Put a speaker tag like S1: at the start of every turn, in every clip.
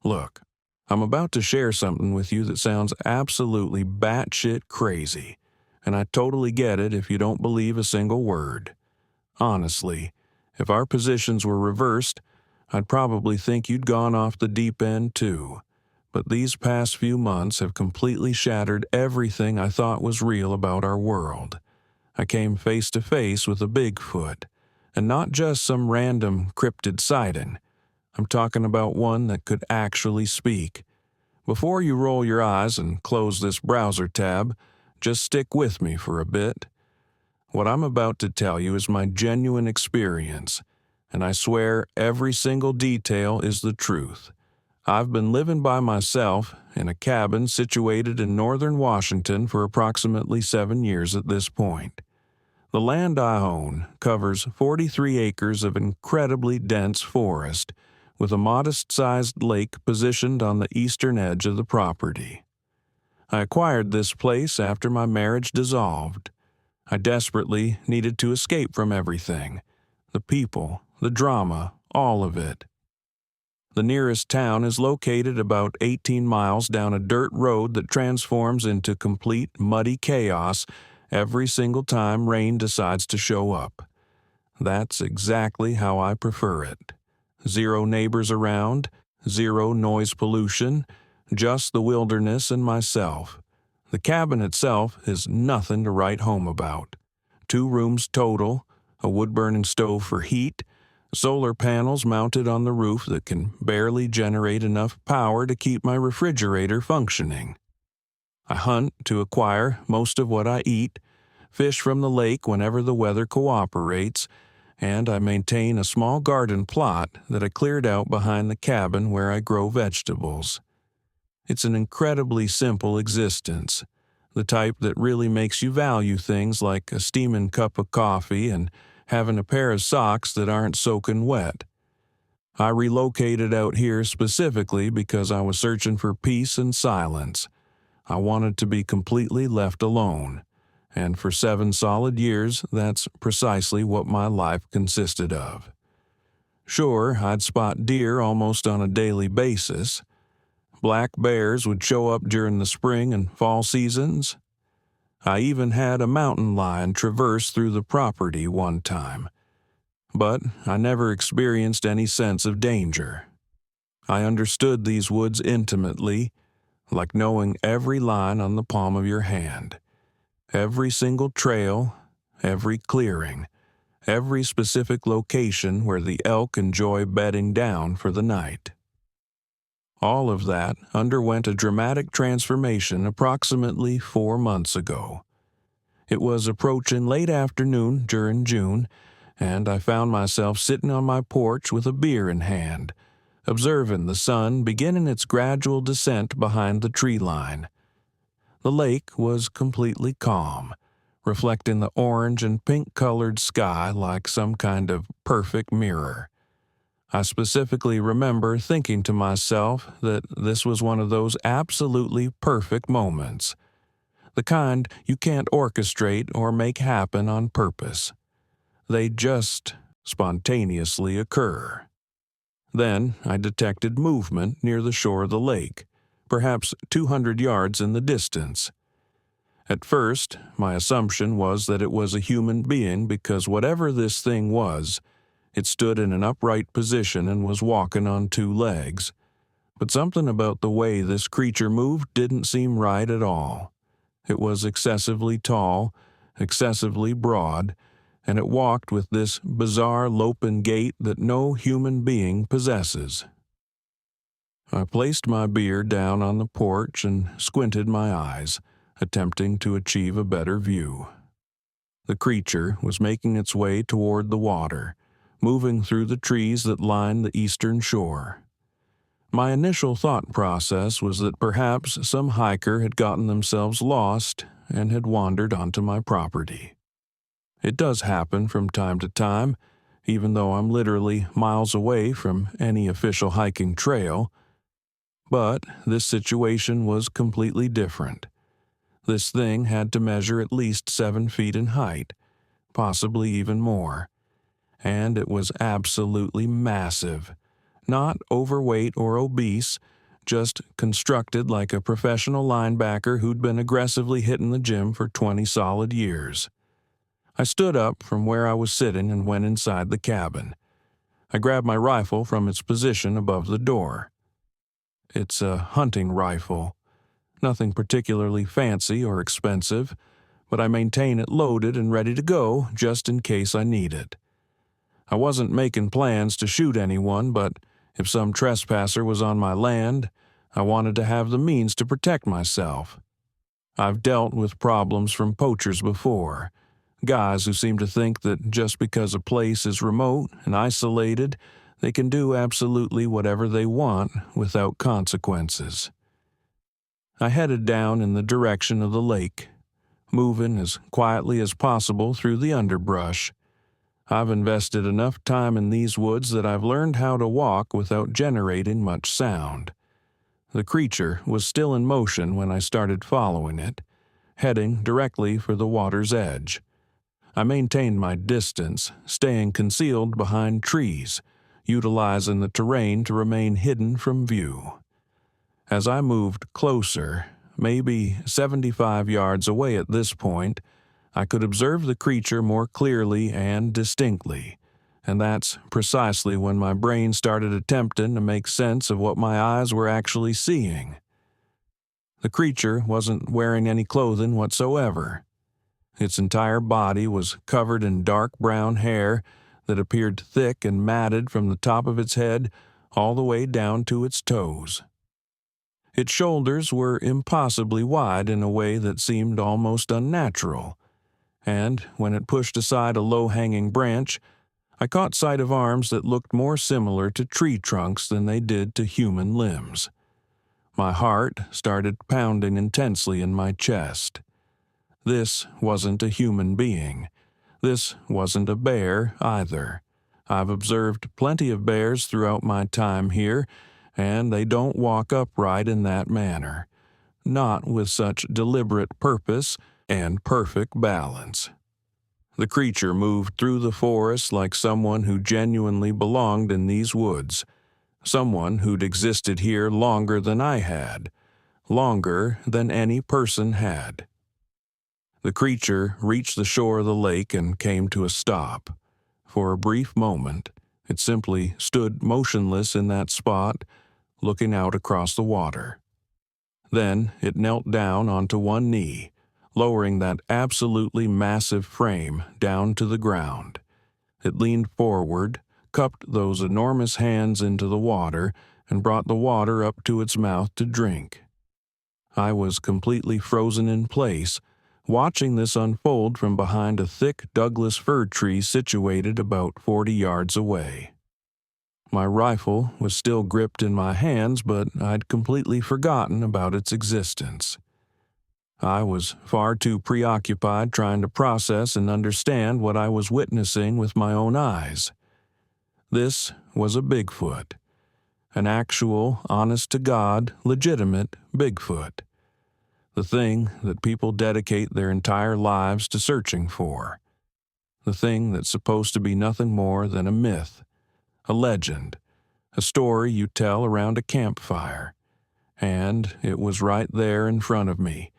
S1: Look, I'm about to share something with you that sounds absolutely batshit crazy, and I totally get it if you don't believe a single word. Honestly, if our positions were reversed, I'd probably think you'd gone off the deep end too. But these past few months have completely shattered everything I thought was real about our world. I came face to face with a Bigfoot, and not just some random cryptid sighting. I'm talking about one that could actually speak. Before you roll your eyes and close this browser tab, just stick with me for a bit. What I'm about to tell you is my genuine experience, and I swear every single detail is the truth. I've been living by myself in a cabin situated in northern Washington for approximately 7 years at this point. The land I own covers 43 acres of incredibly dense forest, with a modest-sized lake positioned on the eastern edge of the property. I acquired this place after my marriage dissolved. I desperately needed to escape from everything. The people, the drama, all of it. The nearest town is located about 18 miles down a dirt road that transforms into complete muddy chaos every single time rain decides to show up. That's exactly how I prefer it. 0 neighbors around, 0 noise pollution, just the wilderness and myself. The cabin itself is nothing to write home about. 2 rooms total, a wood-burning stove for heat, solar panels mounted on the roof that can barely generate enough power to keep my refrigerator functioning. I hunt to acquire most of what I eat, fish from the lake whenever the weather cooperates, and I maintain a small garden plot that I cleared out behind the cabin where I grow vegetables. It's an incredibly simple existence, the type that really makes you value things like a steaming cup of coffee and having a pair of socks that aren't soaking wet. I relocated out here specifically because I was searching for peace and silence. I wanted to be completely left alone, and for 7 solid years, that's precisely what my life consisted of. Sure, I'd spot deer almost on a daily basis. Black bears would show up during the spring and fall seasons. I even had a mountain lion traverse through the property one time. But I never experienced any sense of danger. I understood these woods intimately, like knowing every line on the palm of your hand. Every single trail, every clearing, every specific location where the elk enjoy bedding down for the night. All of that underwent a dramatic transformation approximately 4 months ago. It was approaching late afternoon during June, and I found myself sitting on my porch with a beer in hand, observing the sun beginning its gradual descent behind the tree line. The lake was completely calm, reflecting the orange and pink-colored sky like some kind of perfect mirror. I specifically remember thinking to myself that this was one of those absolutely perfect moments, the kind you can't orchestrate or make happen on purpose. They just spontaneously occur. Then I detected movement near the shore of the lake, perhaps 200 yards in the distance. At first, my assumption was that it was a human being because whatever this thing was, it stood in an upright position and was walking on 2 legs. But something about the way this creature moved didn't seem right at all. It was excessively tall, excessively broad, and it walked with this bizarre loping gait that no human being possesses. I placed my beer down on the porch and squinted my eyes, attempting to achieve a better view. The creature was making its way toward the water, moving through the trees that lined the eastern shore. My initial thought process was that perhaps some hiker had gotten themselves lost and had wandered onto my property. It does happen from time to time, even though I'm literally miles away from any official hiking trail. But this situation was completely different. This thing had to measure at least 7 feet in height, possibly even more. And it was absolutely massive. not overweight or obese, just constructed like a professional linebacker who'd been aggressively hitting the gym for 20 solid years. I stood up from where I was sitting and went inside the cabin. I grabbed my rifle from its position above the door. It's a hunting rifle. Nothing particularly fancy or expensive, but I maintain it loaded and ready to go just in case I need it. I wasn't making plans to shoot anyone, but if some trespasser was on my land, I wanted to have the means to protect myself. I've dealt with problems from poachers before, guys who seem to think that just because a place is remote and isolated, they can do absolutely whatever they want without consequences. I headed down in the direction of the lake, moving as quietly as possible through the underbrush. I've invested enough time in these woods that I've learned how to walk without generating much sound. The creature was still in motion when I started following it, heading directly for the water's edge. I maintained my distance, staying concealed behind trees, utilizing the terrain to remain hidden from view. As I moved closer, maybe 75 yards away at this point, I could observe the creature more clearly and distinctly, and that's precisely when my brain started attempting to make sense of what my eyes were actually seeing. The creature wasn't wearing any clothing whatsoever. Its entire body was covered in dark brown hair that appeared thick and matted from the top of its head all the way down to its toes. Its shoulders were impossibly wide in a way that seemed almost unnatural, and when it pushed aside a low-hanging branch, I caught sight of arms that looked more similar to tree trunks than they did to human limbs. My heart started pounding intensely in my chest. This wasn't a human being. This wasn't a bear either. I've observed plenty of bears throughout my time here, and they don't walk upright in that manner, not with such deliberate purpose and perfect balance. The creature moved through the forest like someone who genuinely belonged in these woods, someone who'd existed here longer than I had, longer than any person had. The creature reached the shore of the lake and came to a stop. For a brief moment, it simply stood motionless in that spot, looking out across the water. Then it knelt down onto one knee, lowering that absolutely massive frame down to the ground. It leaned forward, cupped those enormous hands into the water, and brought the water up to its mouth to drink. I was completely frozen in place, watching this unfold from behind a thick Douglas fir tree situated about 40 yards away. My rifle was still gripped in my hands, but I'd completely forgotten about its existence. I was far too preoccupied trying to process and understand what I was witnessing with my own eyes. This was a Bigfoot. An actual, honest-to-God, legitimate Bigfoot. The thing that people dedicate their entire lives to searching for. The thing that's supposed to be nothing more than a myth, a legend, a story you tell around a campfire. And it was right there in front of me,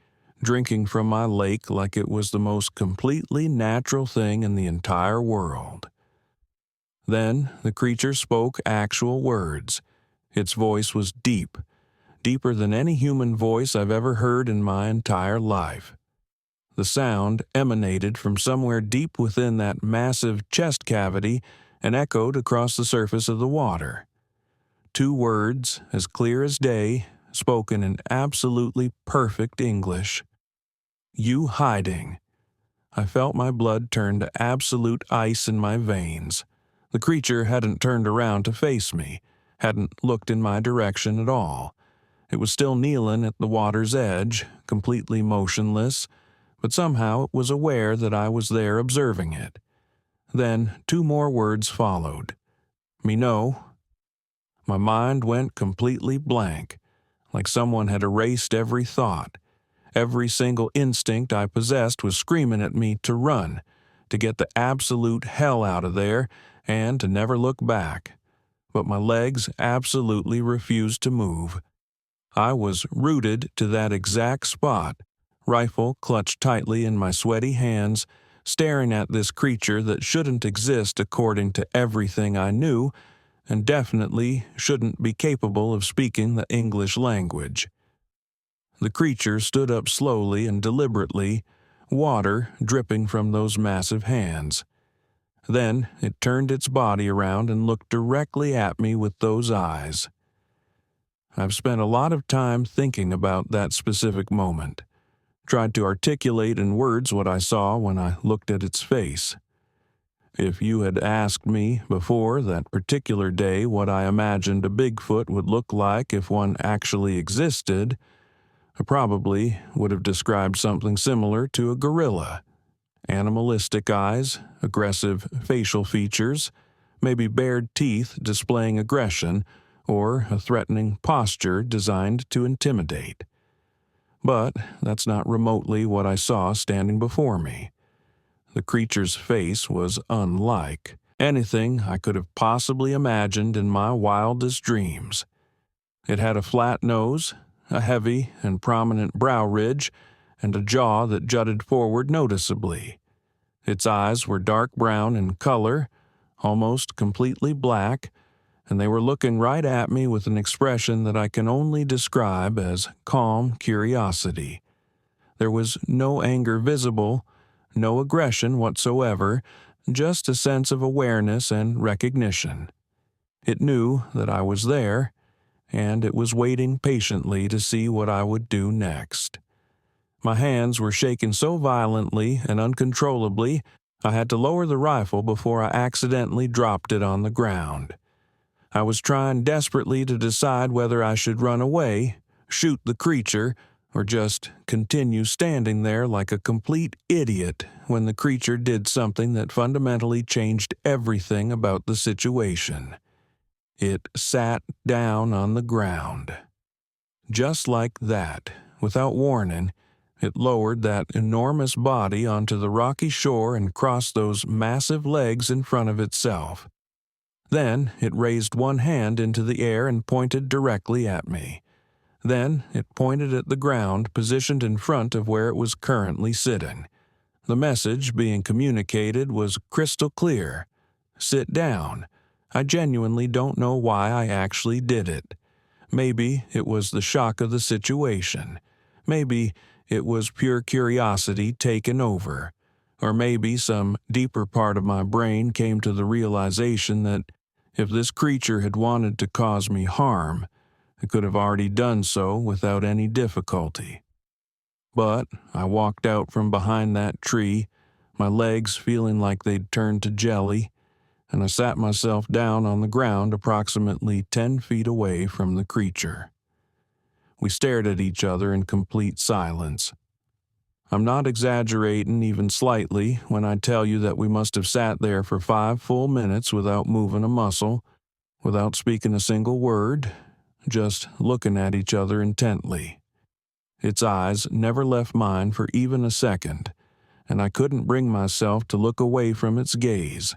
S1: drinking from my lake like it was the most completely natural thing in the entire world. Then the creature spoke actual words. Its voice was deep, deeper than any human voice I've ever heard in my entire life. The sound emanated from somewhere deep within that massive chest cavity and echoed across the surface of the water. 2 words, as clear as day, spoken in absolutely perfect English. "You hiding." I felt my blood turn to absolute ice in my veins. The creature hadn't turned around to face me, hadn't looked in my direction at all. It was still kneeling at the water's edge, completely motionless, but somehow it was aware that I was there observing it. Then 2 more words followed. "Me know." My mind went completely blank, like someone had erased every thought. Every single instinct I possessed was screaming at me to run, to get the absolute hell out of there, and to never look back. but my legs absolutely refused to move. I was rooted to that exact spot, rifle clutched tightly in my sweaty hands, staring at this creature that shouldn't exist according to everything I knew, and definitely shouldn't be capable of speaking the English language. The creature stood up slowly and deliberately, water dripping from those massive hands. Then it turned its body around and looked directly at me with those eyes. I've spent a lot of time thinking about that specific moment, tried to articulate in words what I saw when I looked at its face. If you had asked me before that particular day what I imagined a Bigfoot would look like if one actually existed, I probably would have described something similar to a gorilla. Animalistic eyes, aggressive facial features, maybe bared teeth displaying aggression, or a threatening posture designed to intimidate. But that's not remotely what I saw standing before me. The creature's face was unlike anything I could have possibly imagined in my wildest dreams. It had a flat nose, a heavy and prominent brow ridge, and a jaw that jutted forward noticeably. Its eyes were dark brown in color, almost completely black, and they were looking right at me with an expression that I can only describe as calm curiosity. There was no anger visible, no aggression whatsoever, just a sense of awareness and recognition. It knew that I was there, and it was waiting patiently to see what I would do next. My hands were shaking so violently and uncontrollably, I had to lower the rifle before I accidentally dropped it on the ground. I was trying desperately to decide whether I should run away, shoot the creature, or just continue standing there like a complete idiot when the creature did something that fundamentally changed everything about the situation. It sat down on the ground. Just like that, without warning, it lowered that enormous body onto the rocky shore and crossed those massive legs in front of itself. Then it raised one hand into the air and pointed directly at me. Then it pointed at the ground positioned in front of where it was currently sitting. The message being communicated was crystal clear. Sit down. I genuinely don't know why I actually did it. Maybe it was the shock of the situation. Maybe it was pure curiosity taken over. Or maybe some deeper part of my brain came to the realization that if this creature had wanted to cause me harm, it could have already done so without any difficulty. But I walked out from behind that tree, my legs feeling like they'd turned to jelly, and I sat myself down on the ground approximately 10 feet away from the creature. We stared at each other in complete silence. I'm not exaggerating even slightly when I tell you that we must have sat there for 5 full minutes without moving a muscle, without speaking a single word, just looking at each other intently. Its eyes never left mine for even a second, and I couldn't bring myself to look away from its gaze.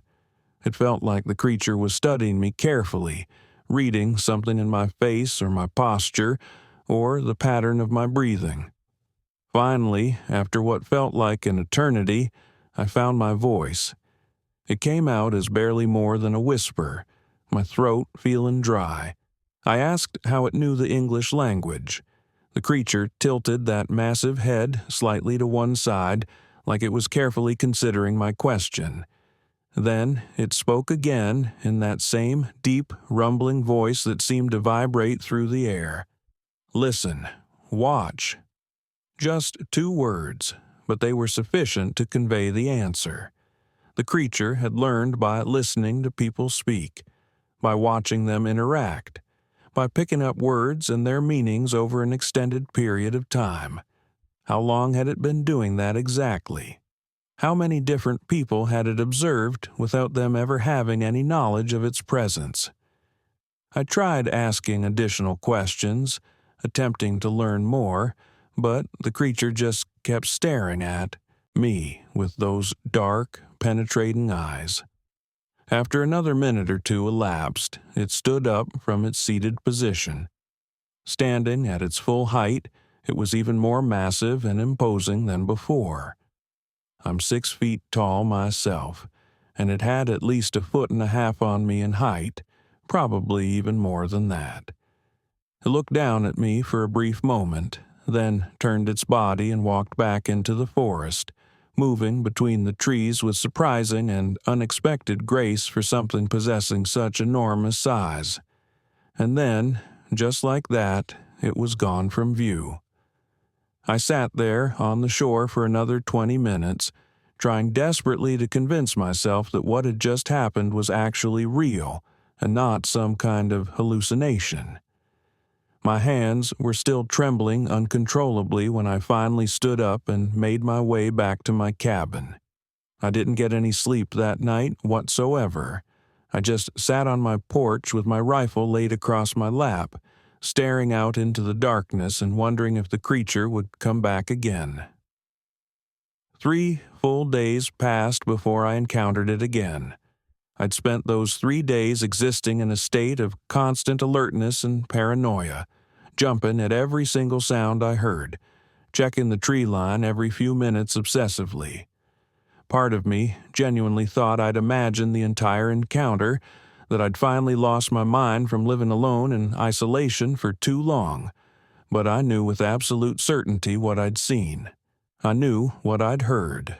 S1: It felt like the creature was studying me carefully, reading something in my face or my posture, or the pattern of my breathing. Finally, after what felt like an eternity, I found my voice. It came out as barely more than a whisper, my throat feeling dry. I asked how it knew the English language. The creature tilted that massive head slightly to one side, like it was carefully considering my question. Then it spoke again in that same deep, rumbling voice that seemed to vibrate through the air. Listen, watch. Just 2 words, but they were sufficient to convey the answer. The creature had learned by listening to people speak, by watching them interact, by picking up words and their meanings over an extended period of time. How long had it been doing that exactly? How many different people had it observed without them ever having any knowledge of its presence? I tried asking additional questions, attempting to learn more, but the creature just kept staring at me with those dark, penetrating eyes. After another minute or two elapsed, it stood up from its seated position. Standing at its full height, it was even more massive and imposing than before. I'm 6 feet tall myself, and it had at least 1.5 feet on me in height, probably even more than that. It looked down at me for a brief moment, then turned its body and walked back into the forest, moving between the trees with surprising and unexpected grace for something possessing such enormous size. And then, just like that, it was gone from view. I sat there on the shore for another 20 minutes, trying desperately to convince myself that what had just happened was actually real and not some kind of hallucination. My hands were still trembling uncontrollably when I finally stood up and made my way back to my cabin. I didn't get any sleep that night whatsoever. I just sat on my porch with my rifle laid across my lap, staring out into the darkness and wondering if the creature would come back again. 3 full days passed before I encountered it again. I'd spent those 3 days existing in a state of constant alertness and paranoia, jumping at every single sound I heard, checking the tree line every few minutes obsessively. Part of me genuinely thought I'd imagined the entire encounter, that I'd finally lost my mind from living alone in isolation for too long, but I knew with absolute certainty what I'd seen. I knew what I'd heard.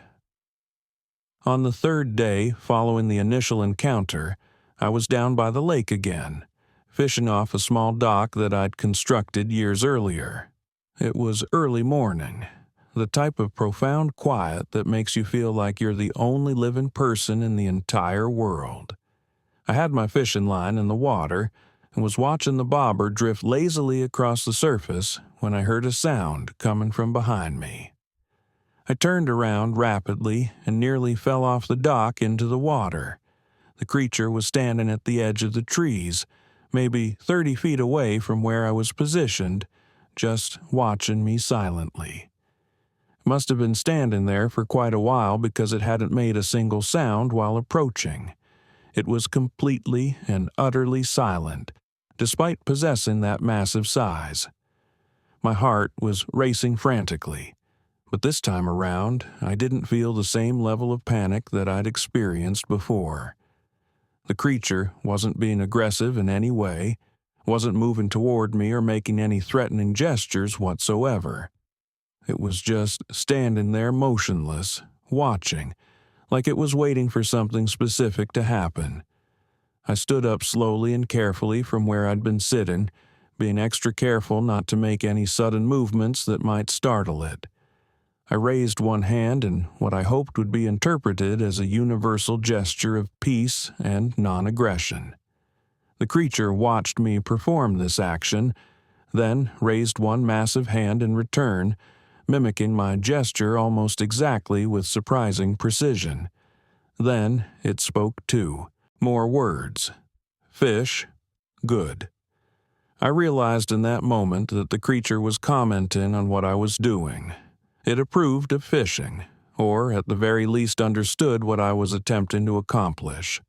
S1: On the 3rd day following the initial encounter, I was down by the lake again, fishing off a small dock that I'd constructed years earlier. It was early morning, the type of profound quiet that makes you feel like you're the only living person in the entire world. I had my fishing line in the water and was watching the bobber drift lazily across the surface when I heard a sound coming from behind me. I turned around rapidly and nearly fell off the dock into the water. The creature was standing at the edge of the trees, maybe 30 feet away from where I was positioned, just watching me silently. It must have been standing there for quite a while because it hadn't made a single sound while approaching. It was completely and utterly silent, despite possessing that massive size. My heart was racing frantically. But this time around, I didn't feel the same level of panic that I'd experienced before. The creature wasn't being aggressive in any way, wasn't moving toward me or making any threatening gestures whatsoever. It was just standing there motionless, watching, like it was waiting for something specific to happen. I stood up slowly and carefully from where I'd been sitting, being extra careful not to make any sudden movements that might startle it. I raised one hand in what I hoped would be interpreted as a universal gesture of peace and non-aggression. The creature watched me perform this action, then raised one massive hand in return, mimicking my gesture almost exactly with surprising precision. Then it spoke too. More words. Fish. Good. I realized in that moment that the creature was commenting on what I was doing. It approved of fishing, or at the very least understood what I was attempting to accomplish.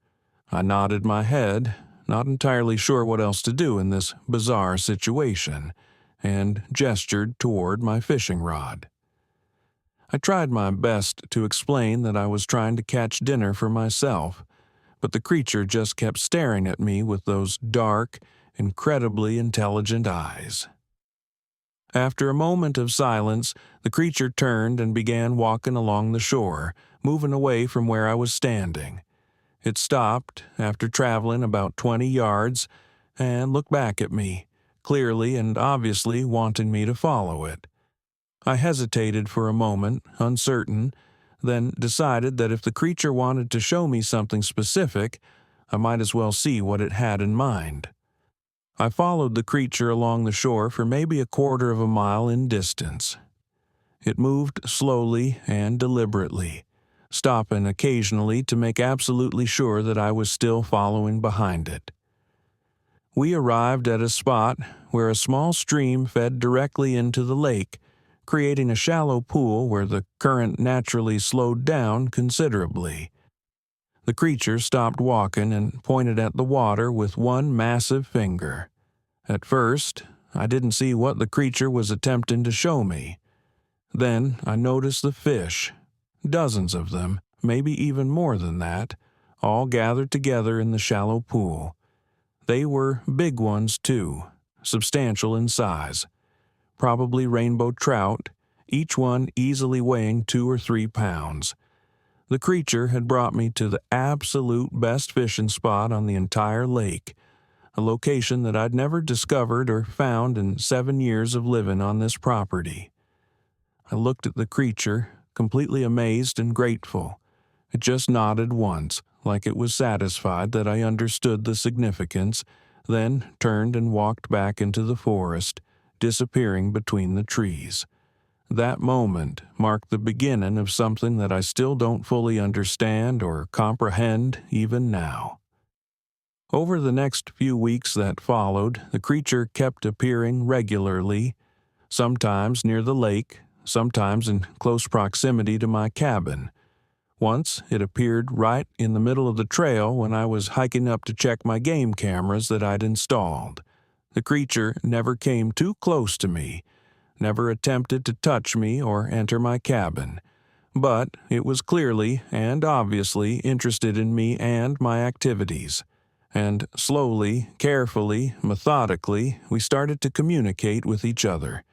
S1: I nodded my head, not entirely sure what else to do in this bizarre situation, and gestured toward my fishing rod. I tried my best to explain that I was trying to catch dinner for myself, but the creature just kept staring at me with those dark, incredibly intelligent eyes. After a moment of silence, the creature turned and began walking along the shore, moving away from where I was standing. It stopped after traveling about 20 yards and looked back at me, clearly and obviously wanting me to follow it. I hesitated for a moment, uncertain, then decided that if the creature wanted to show me something specific, I might as well see what it had in mind. I followed the creature along the shore for maybe 1/4 of a mile in distance. It moved slowly and deliberately, stopping occasionally to make absolutely sure that I was still following behind it. We arrived at a spot where a small stream fed directly into the lake, creating a shallow pool where the current naturally slowed down considerably. The creature stopped walking and pointed at the water with one massive finger. At first, I didn't see what the creature was attempting to show me. Then I noticed the fish, dozens of them, maybe even more than that, all gathered together in the shallow pool. They were big ones too, substantial in size, probably rainbow trout, each one easily weighing 2 or 3 pounds. The creature had brought me to the absolute best fishing spot on the entire lake, a location that I'd never discovered or found in 7 years of living on this property. I looked at the creature, completely amazed and grateful. It just nodded once, like it was satisfied that I understood the significance, then turned and walked back into the forest, disappearing between the trees. That moment marked the beginning of something that I still don't fully understand or comprehend even now. Over the next few weeks that followed, the creature kept appearing regularly, sometimes near the lake, sometimes in close proximity to my cabin. Once, it appeared right in the middle of the trail when I was hiking up to check my game cameras that I'd installed. The creature never came too close to me, never attempted to touch me or enter my cabin, but it was clearly and obviously interested in me and my activities. And slowly, carefully, methodically, we started to communicate with each other.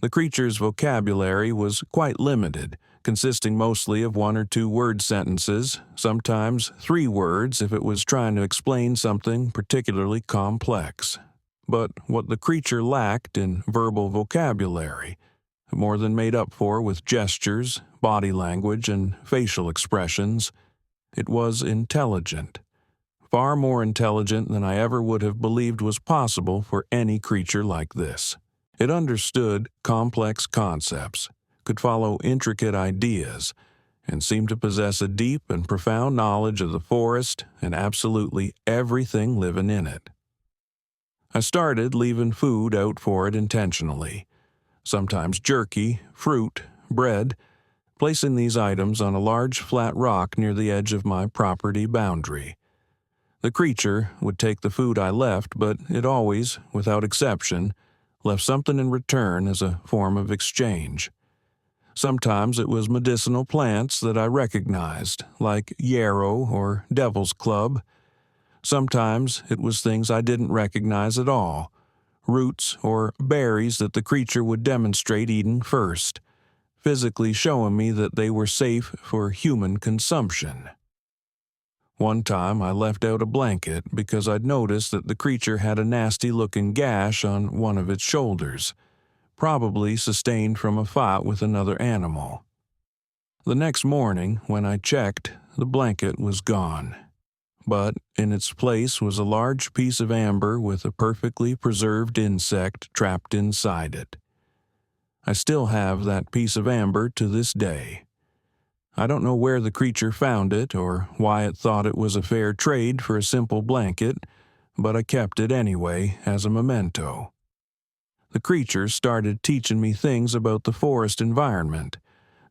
S1: The creature's vocabulary was quite limited, consisting mostly of 1 or 2 word sentences, sometimes 3 words if it was trying to explain something particularly complex. But what the creature lacked in verbal vocabulary, more than made up for with gestures, body language, and facial expressions. It was intelligent. Far more intelligent than I ever would have believed was possible for any creature like this. It understood complex concepts, could follow intricate ideas, and seemed to possess a deep and profound knowledge of the forest and absolutely everything living in it. I started leaving food out for it intentionally, sometimes jerky, fruit, bread, placing these items on a large flat rock near the edge of my property boundary. The creature would take the food I left, but it always, without exception, left something in return as a form of exchange. Sometimes it was medicinal plants that I recognized, like yarrow or devil's club. Sometimes it was things I didn't recognize at all, roots or berries that the creature would demonstrate eating first, physically showing me that they were safe for human consumption. One time I left out a blanket because I'd noticed that the creature had a nasty-looking gash on one of its shoulders, probably sustained from a fight with another animal. The next morning, when I checked, the blanket was gone. But in its place was a large piece of amber with a perfectly preserved insect trapped inside it. I still have that piece of amber to this day. I don't know where the creature found it or why it thought it was a fair trade for a simple blanket, but I kept it anyway as a memento. The creature started teaching me things about the forest environment,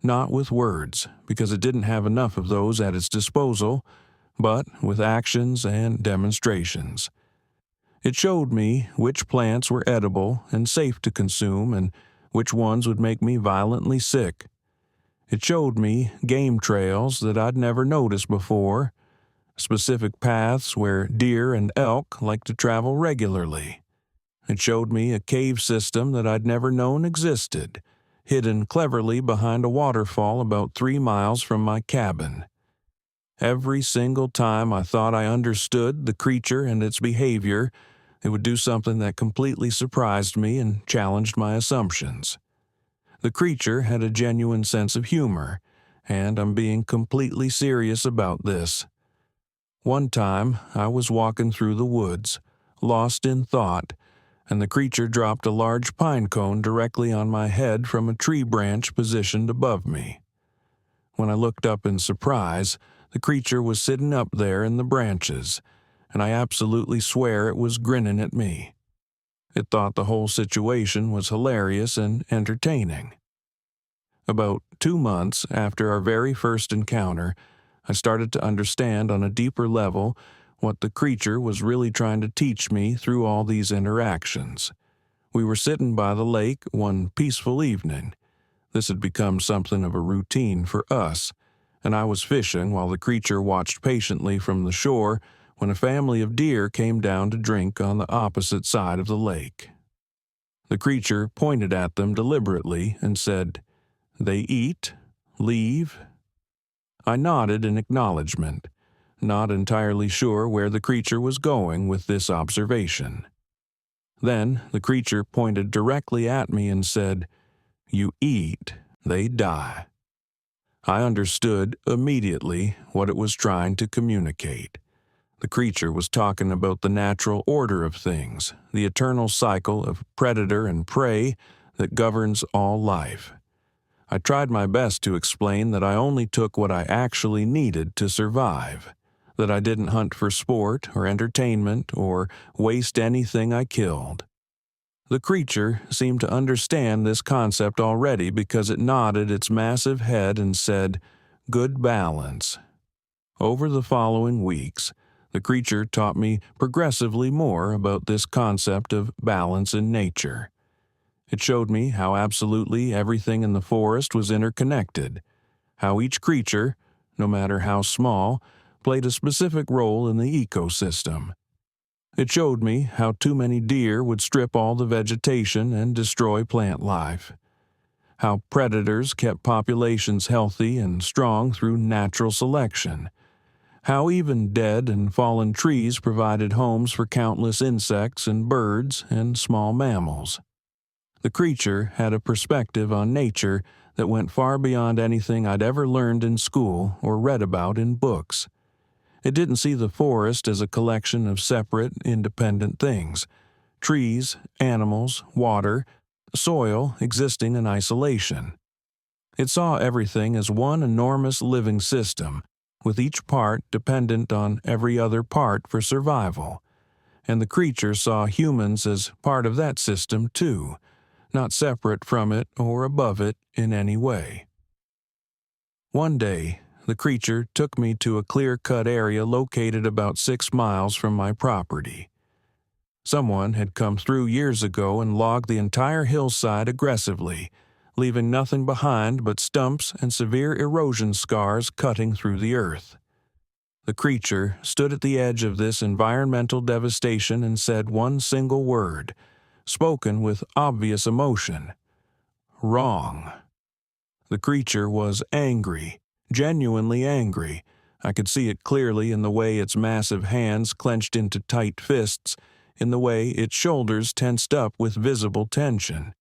S1: not with words, because it didn't have enough of those at its disposal, but with actions and demonstrations. It showed me which plants were edible and safe to consume and which ones would make me violently sick. It showed me game trails that I'd never noticed before, specific paths where deer and elk like to travel regularly. It showed me a cave system that I'd never known existed, hidden cleverly behind a waterfall about 3 miles from my cabin. Every single time I thought I understood the creature and its behavior, it would do something that completely surprised me and challenged my assumptions. The creature had a genuine sense of humor, and I'm being completely serious about this. One time, I was walking through the woods, lost in thought, and the creature dropped a large pine cone directly on my head from a tree branch positioned above me. When I looked up in surprise, the creature was sitting up there in the branches, and I absolutely swear it was grinning at me. It thought the whole situation was hilarious and entertaining. About 2 months after our very first encounter, I started to understand on a deeper level what the creature was really trying to teach me through all these interactions. We were sitting by the lake one peaceful evening. This had become something of a routine for us, and I was fishing while the creature watched patiently from the shore when a family of deer came down to drink on the opposite side of the lake. The creature pointed at them deliberately and said, "They eat, leave." I nodded in acknowledgement, not entirely sure where the creature was going with this observation. Then the creature pointed directly at me and said, "You eat, they die." I understood immediately what it was trying to communicate. The creature was talking about the natural order of things, the eternal cycle of predator and prey that governs all life. I tried my best to explain that I only took what I actually needed to survive, that I didn't hunt for sport or entertainment or waste anything I killed. The creature seemed to understand this concept already because it nodded its massive head and said, "Good balance." Over the following weeks, the creature taught me progressively more about this concept of balance in nature. It showed me how absolutely everything in the forest was interconnected, how each creature, no matter how small, played a specific role in the ecosystem. It showed me how too many deer would strip all the vegetation and destroy plant life, how predators kept populations healthy and strong through natural selection, how even dead and fallen trees provided homes for countless insects and birds and small mammals. The creature had a perspective on nature that went far beyond anything I'd ever learned in school or read about in books. It didn't see the forest as a collection of separate, independent things, trees, animals, water, soil existing in isolation. It saw everything as one enormous living system, with each part dependent on every other part for survival. And the creature saw humans as part of that system too, not separate from it or above it in any way. One day, the creature took me to a clear-cut area located about 6 miles from my property. Someone had come through years ago and logged the entire hillside aggressively, leaving nothing behind but stumps and severe erosion scars cutting through the earth. The creature stood at the edge of this environmental devastation and said one single word, spoken with obvious emotion: "Wrong." The creature was angry, genuinely angry. I could see it clearly in the way its massive hands clenched into tight fists, in the way its shoulders tensed up with visible tension.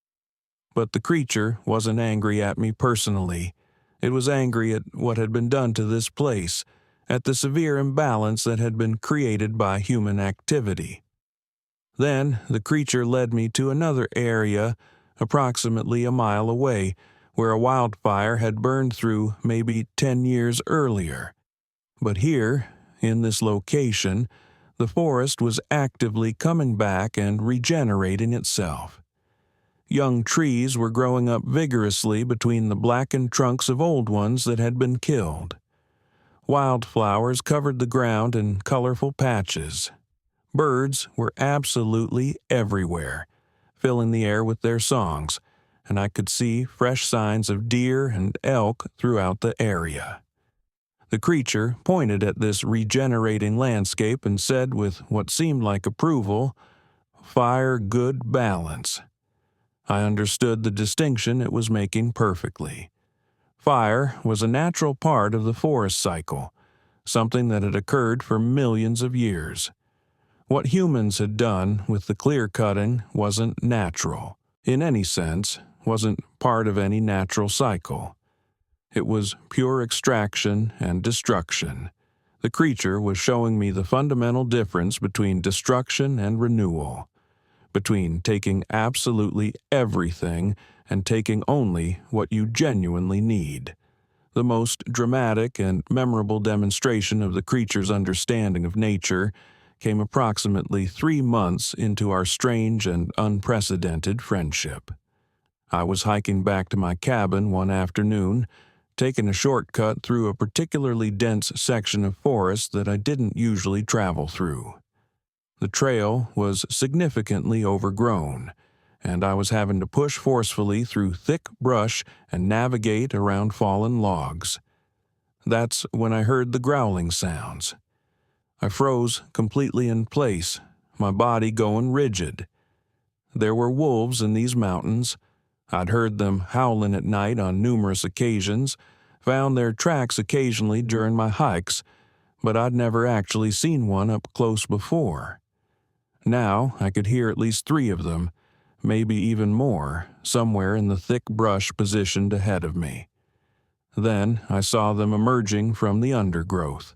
S1: But the creature wasn't angry at me personally. It was angry at what had been done to this place, at the severe imbalance that had been created by human activity. Then the creature led me to another area, approximately a mile away, where a wildfire had burned through maybe 10 years earlier. But here, in this location, the forest was actively coming back and regenerating itself. Young trees were growing up vigorously between the blackened trunks of old ones that had been killed. Wildflowers covered the ground in colorful patches. Birds were absolutely everywhere, filling the air with their songs, and I could see fresh signs of deer and elk throughout the area. The creature pointed at this regenerating landscape and said with what seemed like approval, "Fire good balance." I understood the distinction it was making perfectly. Fire was a natural part of the forest cycle, something that had occurred for millions of years. What humans had done with the clear-cutting wasn't natural, in any sense, wasn't part of any natural cycle. It was pure extraction and destruction. The creature was showing me the fundamental difference between destruction and renewal, between taking absolutely everything and taking only what you genuinely need. The most dramatic and memorable demonstration of the creature's understanding of nature came approximately 3 months into our strange and unprecedented friendship. I was hiking back to my cabin one afternoon, taken a shortcut through a particularly dense section of forest that I didn't usually travel through. The trail was significantly overgrown, and I was having to push forcefully through thick brush and navigate around fallen logs. That's when I heard the growling sounds. I froze completely in place, my body going rigid. There were wolves in these mountains. I'd heard them howling at night on numerous occasions, found their tracks occasionally during my hikes, but I'd never actually seen one up close before. Now I could hear at least 3 of them, maybe even more, somewhere in the thick brush positioned ahead of me. Then I saw them emerging from the undergrowth.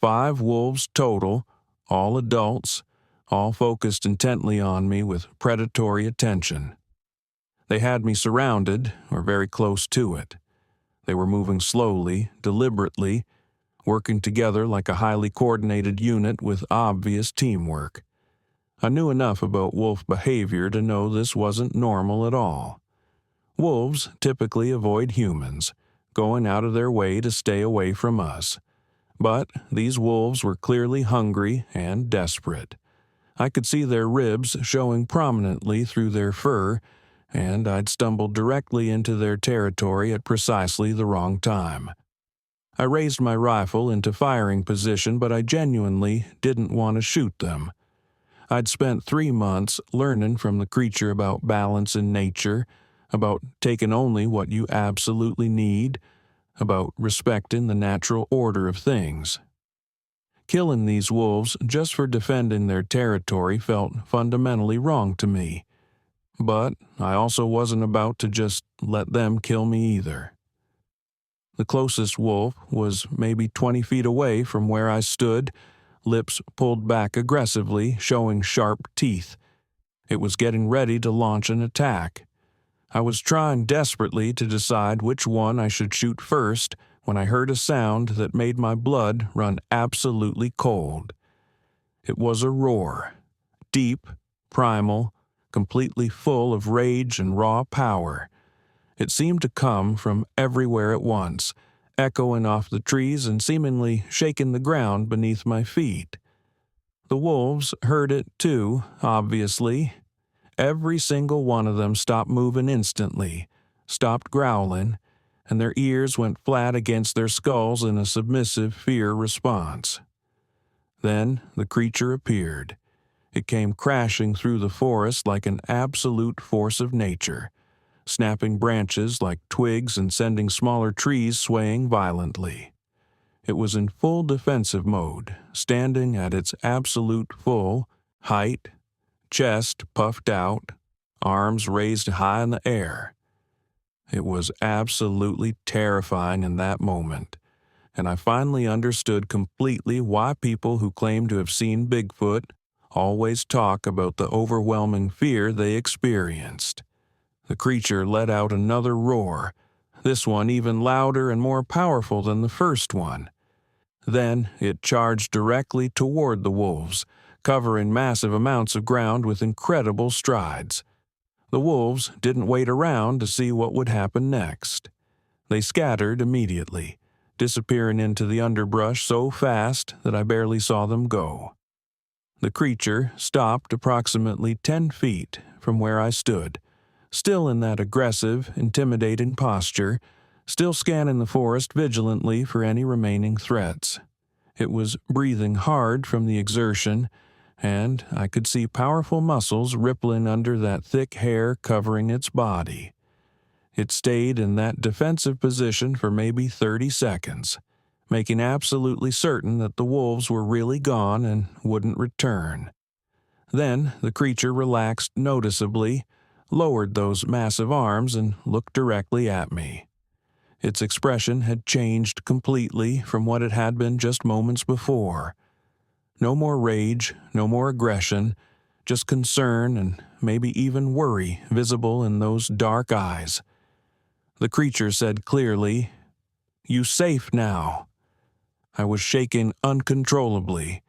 S1: 5 wolves total, all adults, all focused intently on me with predatory attention. They had me surrounded, or very close to it. They were moving slowly, deliberately, working together like a highly coordinated unit with obvious teamwork. I knew enough about wolf behavior to know this wasn't normal at all. Wolves typically avoid humans, going out of their way to stay away from us. But these wolves were clearly hungry and desperate. I could see their ribs showing prominently through their fur, and I'd stumbled directly into their territory at precisely the wrong time. I raised my rifle into firing position, but I genuinely didn't want to shoot them. I'd spent 3 months learning from the creature about balance in nature, about taking only what you absolutely need, about respecting the natural order of things. Killing these wolves just for defending their territory felt fundamentally wrong to me, but I also wasn't about to just let them kill me either. The closest wolf was maybe 20 feet away from where I stood, lips pulled back aggressively, showing sharp teeth. It was getting ready to launch an attack. I was trying desperately to decide which one I should shoot first when I heard a sound that made my blood run absolutely cold. It was a roar, deep, primal, completely full of rage and raw power. It seemed to come from everywhere at once, echoing off the trees and seemingly shaking the ground beneath my feet. The wolves heard it too, obviously. Every single one of them stopped moving instantly, stopped growling, and their ears went flat against their skulls in a submissive fear response. Then the creature appeared. It came crashing through the forest like an absolute force of nature, snapping branches like twigs and sending smaller trees swaying violently. It was in full defensive mode, standing at its absolute full height, chest puffed out, arms raised high in the air. It was absolutely terrifying in that moment, and I finally understood completely why people who claim to have seen Bigfoot always talk about the overwhelming fear they experienced. The creature let out another roar, this one even louder and more powerful than the first one. Then it charged directly toward the wolves, covering massive amounts of ground with incredible strides. The wolves didn't wait around to see what would happen next. They scattered immediately, disappearing into the underbrush so fast that I barely saw them go. The creature stopped approximately 10 feet from where I stood, still in that aggressive, intimidating posture, still scanning the forest vigilantly for any remaining threats. It was breathing hard from the exertion, and I could see powerful muscles rippling under that thick hair covering its body. It stayed in that defensive position for maybe 30 seconds, making absolutely certain that the wolves were really gone and wouldn't return. Then the creature relaxed noticeably, lowered those massive arms, and looked directly at me. Its expression had changed completely from what it had been just moments before. No more rage, no more aggression, just concern and maybe even worry visible in those dark eyes. The creature said clearly, "You safe now." I was shaking uncontrollably,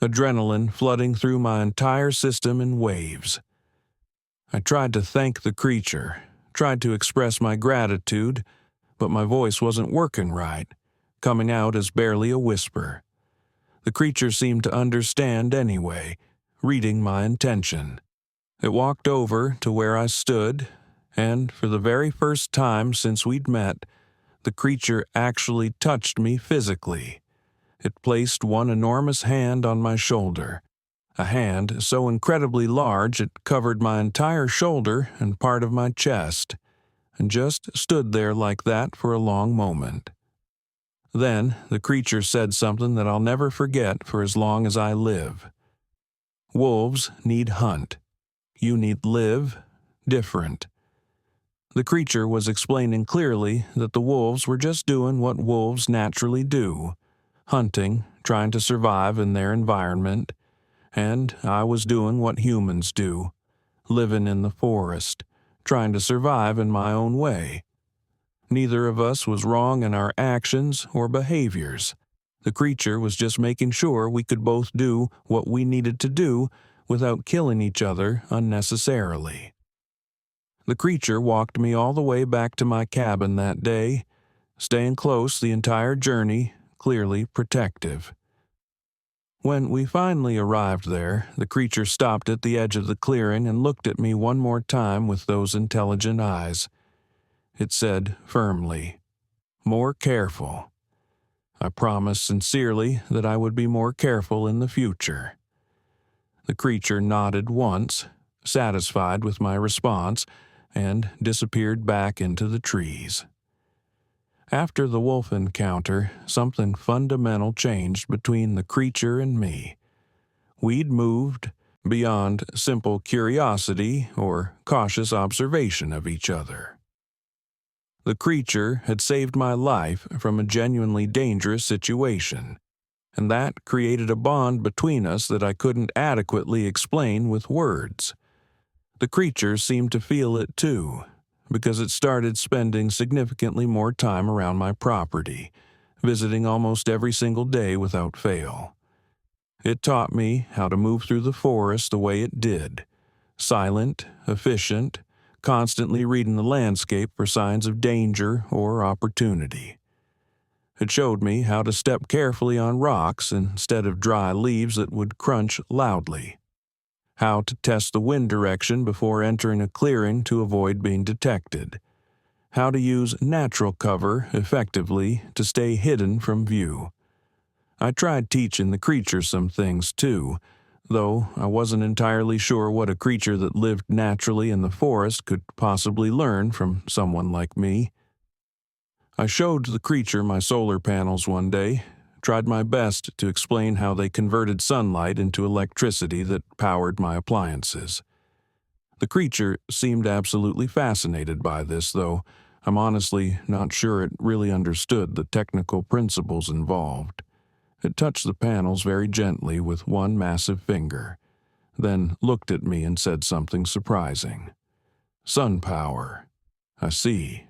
S1: adrenaline flooding through my entire system in waves. I tried to thank the creature, tried to express my gratitude, but my voice wasn't working right, coming out as barely a whisper. The creature seemed to understand anyway, reading my intention. It walked over to where I stood, and for the very first time since we'd met, the creature actually touched me physically. It placed one enormous hand on my shoulder, a hand so incredibly large it covered my entire shoulder and part of my chest, and just stood there like that for a long moment. Then the creature said something that I'll never forget for as long as I live. Wolves need hunt. You need live different. The creature was explaining clearly that the wolves were just doing what wolves naturally do, hunting, trying to survive in their environment, and I was doing what humans do, living in the forest, trying to survive in my own way. Neither of us was wrong in our actions or behaviors. The creature was just making sure we could both do what we needed to do without killing each other unnecessarily. The creature walked me all the way back to my cabin that day, staying close the entire journey, clearly protective. When we finally arrived there, the creature stopped at the edge of the clearing and looked at me one more time with those intelligent eyes. It said firmly, "More careful." I promised sincerely that I would be more careful in the future. The creature nodded once, satisfied with my response, and disappeared back into the trees. After the wolf encounter, something fundamental changed between the creature and me. We'd moved beyond simple curiosity or cautious observation of each other. The creature had saved my life from a genuinely dangerous situation, and that created a bond between us that I couldn't adequately explain with words. The creature seemed to feel it too, because it started spending significantly more time around my property, visiting almost every single day without fail. It taught me how to move through the forest the way it did, silent, efficient, constantly reading the landscape for signs of danger or opportunity. It showed me how to step carefully on rocks instead of dry leaves that would crunch loudly, how to test the wind direction before entering a clearing to avoid being detected, how to use natural cover effectively to stay hidden from view. I tried teaching the creature some things too, though I wasn't entirely sure what a creature that lived naturally in the forest could possibly learn from someone like me. I showed the creature my solar panels one day, tried my best to explain how they converted sunlight into electricity that powered my appliances. The creature seemed absolutely fascinated by this, though I'm honestly not sure it really understood the technical principles involved. It touched the panels very gently with one massive finger, then looked at me and said something surprising. "Sun power. I see."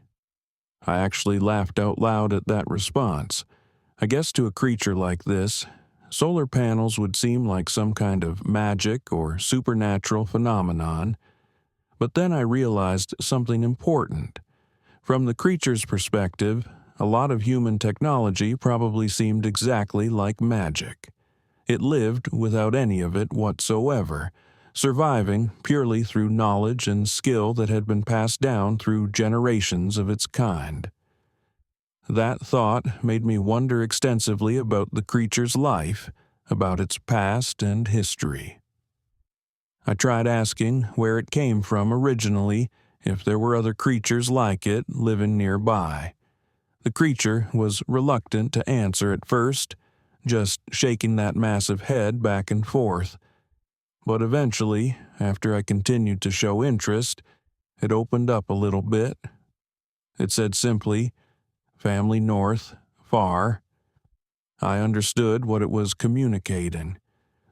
S1: I actually laughed out loud at that response. I guess to a creature like this, solar panels would seem like some kind of magic or supernatural phenomenon. But then I realized something important. From the creature's perspective, a lot of human technology probably seemed exactly like magic. It lived without any of it whatsoever, surviving purely through knowledge and skill that had been passed down through generations of its kind. That thought made me wonder extensively about the creature's life, about its past and history. I tried asking where it came from originally, if there were other creatures like it living nearby. The creature was reluctant to answer at first, just shaking that massive head back and forth. But eventually, after I continued to show interest, it opened up a little bit. It said simply, "Family north, far." I understood what it was communicating.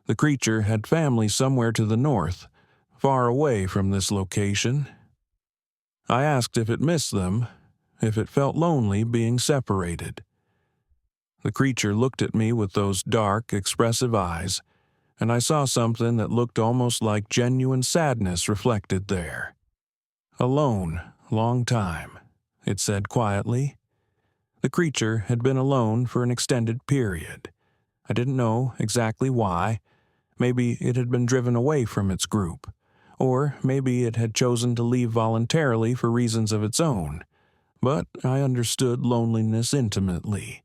S1: The creature had family somewhere to the north, far away from this location. I asked if it missed them, if it felt lonely being separated. The creature looked at me with those dark, expressive eyes, and I saw something that looked almost like genuine sadness reflected there. "Alone, long time," it said quietly. The creature had been alone for an extended period. I didn't know exactly why. Maybe it had been driven away from its group, or maybe it had chosen to leave voluntarily for reasons of its own. But I understood loneliness intimately.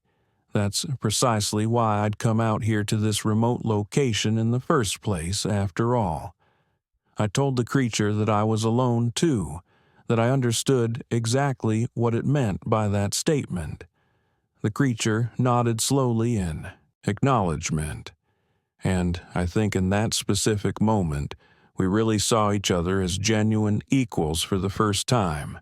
S1: That's precisely why I'd come out here to this remote location in the first place, after all. I told the creature that I was alone too, that I understood exactly what it meant by that statement. The creature nodded slowly in acknowledgement, and I think in that specific moment, we really saw each other as genuine equals for the first time.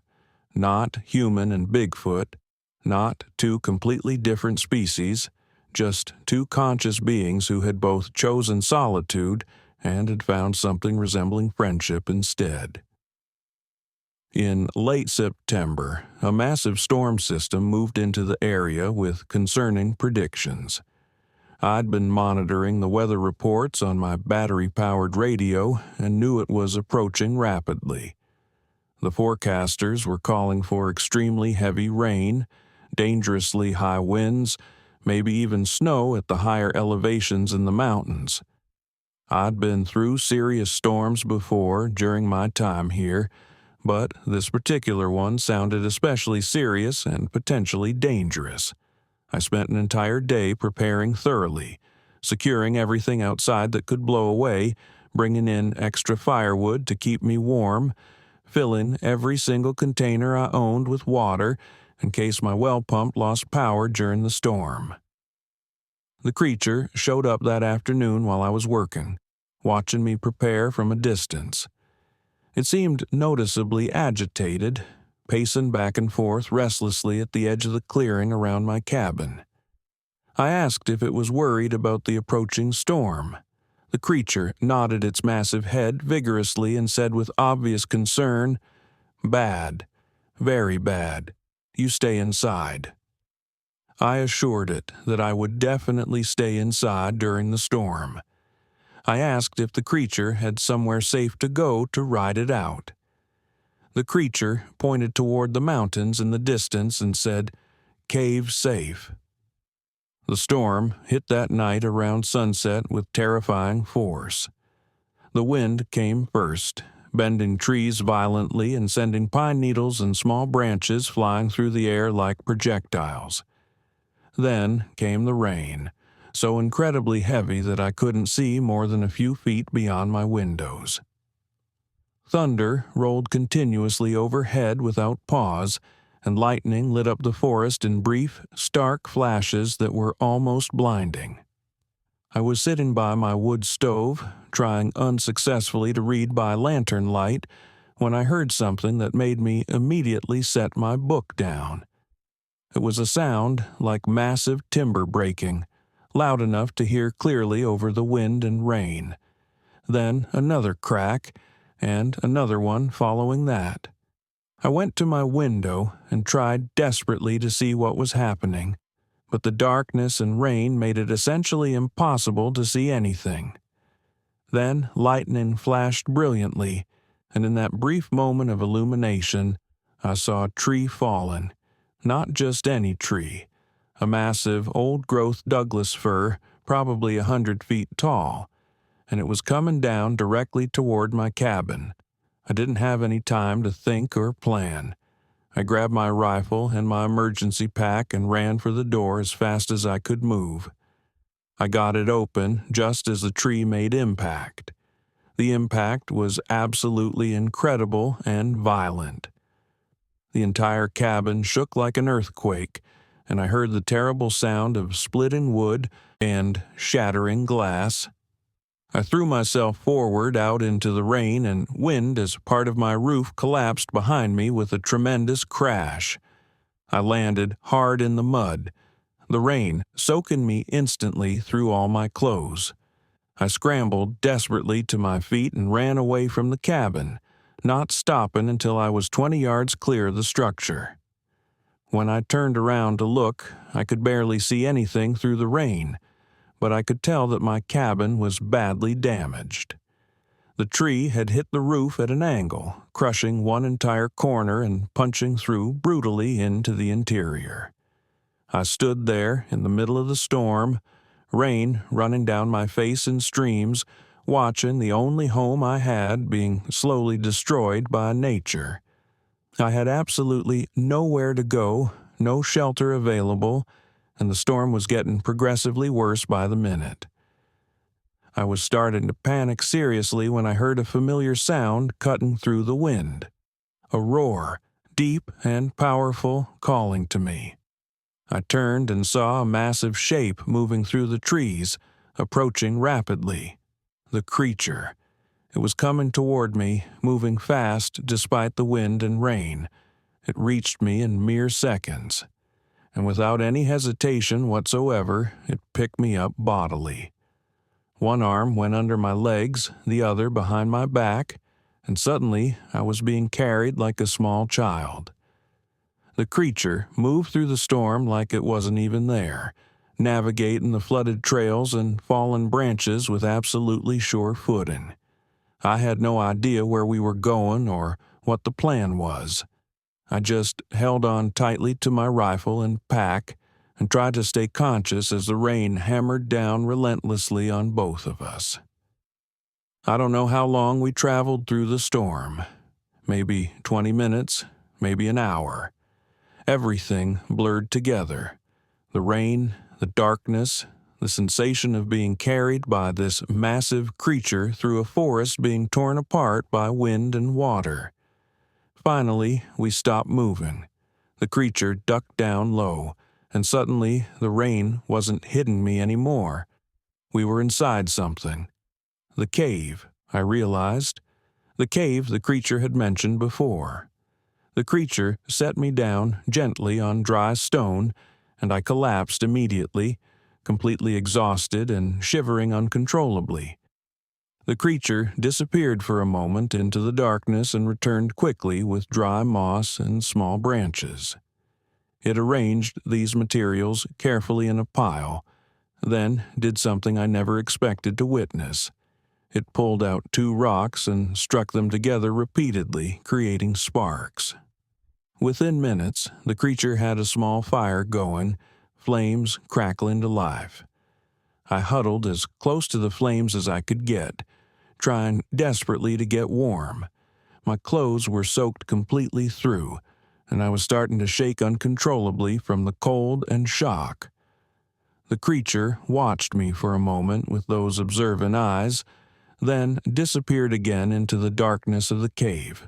S1: Not human and Bigfoot, not two completely different species, just two conscious beings who had both chosen solitude and had found something resembling friendship instead. In late September, a massive storm system moved into the area with concerning predictions. I'd been monitoring the weather reports on my battery-powered radio and knew it was approaching rapidly. The forecasters were calling for extremely heavy rain, dangerously high winds, maybe even snow at the higher elevations in the mountains. I'd been through serious storms before during my time here, but this particular one sounded especially serious and potentially dangerous. I spent an entire day preparing thoroughly, securing everything outside that could blow away, bringing in extra firewood to keep me warm, filling every single container I owned with water in case my well pump lost power during the storm. The creature showed up that afternoon while I was working, watching me prepare from a distance. It seemed noticeably agitated, pacing back and forth restlessly at the edge of the clearing around my cabin. I asked if it was worried about the approaching storm. The creature nodded its massive head vigorously and said with obvious concern, "Bad. Very bad. You stay inside." I assured it that I would definitely stay inside during the storm. I asked if the creature had somewhere safe to go to ride it out. The creature pointed toward the mountains in the distance and said, "Cave safe." The storm hit that night around sunset with terrifying force. The wind came first, bending trees violently and sending pine needles and small branches flying through the air like projectiles. Then came the rain, so incredibly heavy that I couldn't see more than a few feet beyond my windows. Thunder rolled continuously overhead without pause, and lightning lit up the forest in brief, stark flashes that were almost blinding. I was sitting by my wood stove, trying unsuccessfully to read by lantern light, when I heard something that made me immediately set my book down. It was a sound like massive timber breaking, loud enough to hear clearly over the wind and rain. Then another crack, and another one following that. I went to my window and tried desperately to see what was happening, but the darkness and rain made it essentially impossible to see anything. Then lightning flashed brilliantly, and in that brief moment of illumination, I saw a tree fallen. Not just any tree. A massive, old-growth Douglas fir, probably 100 feet tall, and it was coming down directly toward my cabin. I didn't have any time to think or plan. I grabbed my rifle and my emergency pack and ran for the door as fast as I could move. I got it open just as the tree made impact. The impact was absolutely incredible and violent. The entire cabin shook like an earthquake, and I heard the terrible sound of splitting wood and shattering glass. I threw myself forward out into the rain and wind as part of my roof collapsed behind me with a tremendous crash. I landed hard in the mud, the rain soaking me instantly through all my clothes. I scrambled desperately to my feet and ran away from the cabin, not stopping until I was 20 yards clear of the structure. When I turned around to look, I could barely see anything through the rain, but I could tell that my cabin was badly damaged. The tree had hit the roof at an angle, crushing one entire corner and punching through brutally into the interior. I stood there in the middle of the storm, rain running down my face in streams, watching the only home I had being slowly destroyed by nature. I had absolutely nowhere to go, no shelter available, and the storm was getting progressively worse by the minute. I was starting to panic seriously when I heard a familiar sound cutting through the wind. A roar, deep and powerful, calling to me. I turned and saw a massive shape moving through the trees, approaching rapidly. The creature. It was coming toward me, moving fast despite the wind and rain. It reached me in mere seconds, and without any hesitation whatsoever, it picked me up bodily. One arm went under my legs, the other behind my back, and suddenly I was being carried like a small child. The creature moved through the storm like it wasn't even there, navigating the flooded trails and fallen branches with absolutely sure footing. I had no idea where we were going or what the plan was. I just held on tightly to my rifle and pack and tried to stay conscious as the rain hammered down relentlessly on both of us. I don't know how long we traveled through the storm. Maybe 20 minutes, maybe an hour. Everything blurred together. The rain, the darkness, the sensation of being carried by this massive creature through a forest being torn apart by wind and water. Finally, we stopped moving. The creature ducked down low, and suddenly the rain wasn't hitting me anymore. We were inside something. The cave, I realized. The cave the creature had mentioned before. The creature set me down gently on dry stone, and I collapsed immediately, completely exhausted and shivering uncontrollably. The creature disappeared for a moment into the darkness and returned quickly with dry moss and small branches. It arranged these materials carefully in a pile, then did something I never expected to witness. It pulled out 2 rocks and struck them together repeatedly, creating sparks. Within minutes, the creature had a small fire going, flames crackling to life. I huddled as close to the flames as I could get, trying desperately to get warm. My clothes were soaked completely through, and I was starting to shake uncontrollably from the cold and shock. The creature watched me for a moment with those observant eyes, then disappeared again into the darkness of the cave.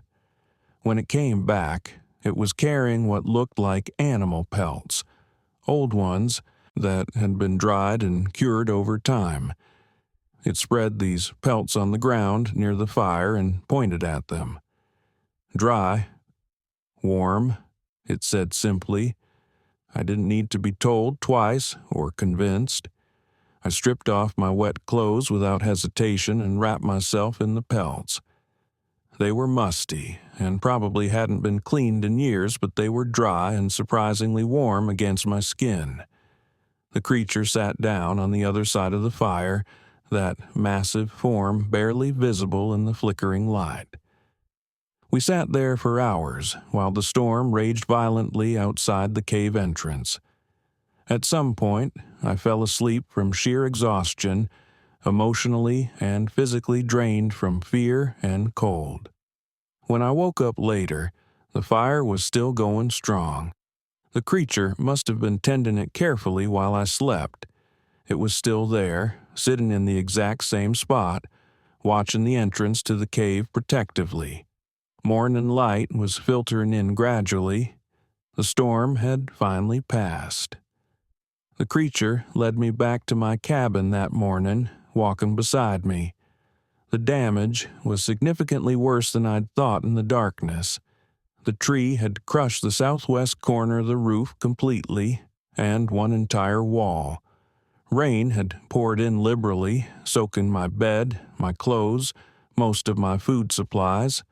S1: When it came back, it was carrying what looked like animal pelts, old ones that had been dried and cured over time. It spread these pelts on the ground near the fire and pointed at them. Dry, warm, it said simply. I didn't need to be told twice or convinced. I stripped off my wet clothes without hesitation and wrapped myself in the pelts. They were musty and probably hadn't been cleaned in years, but they were dry and surprisingly warm against my skin. The creature sat down on the other side of the fire, that massive form barely visible in the flickering light. We sat there for hours while the storm raged violently outside the cave entrance. At some point, I fell asleep from sheer exhaustion, emotionally and physically drained from fear and cold. When I woke up later, the fire was still going strong. The creature must have been tending it carefully while I slept. It was still there, sitting in the exact same spot, watching the entrance to the cave protectively. Morning light was filtering in gradually. The storm had finally passed. The creature led me back to my cabin that morning, walking beside me. The damage was significantly worse than I'd thought in the darkness. The tree had crushed the southwest corner of the roof completely, and one entire wall. Rain had poured in liberally, soaking my bed, my clothes, most of my food supplies.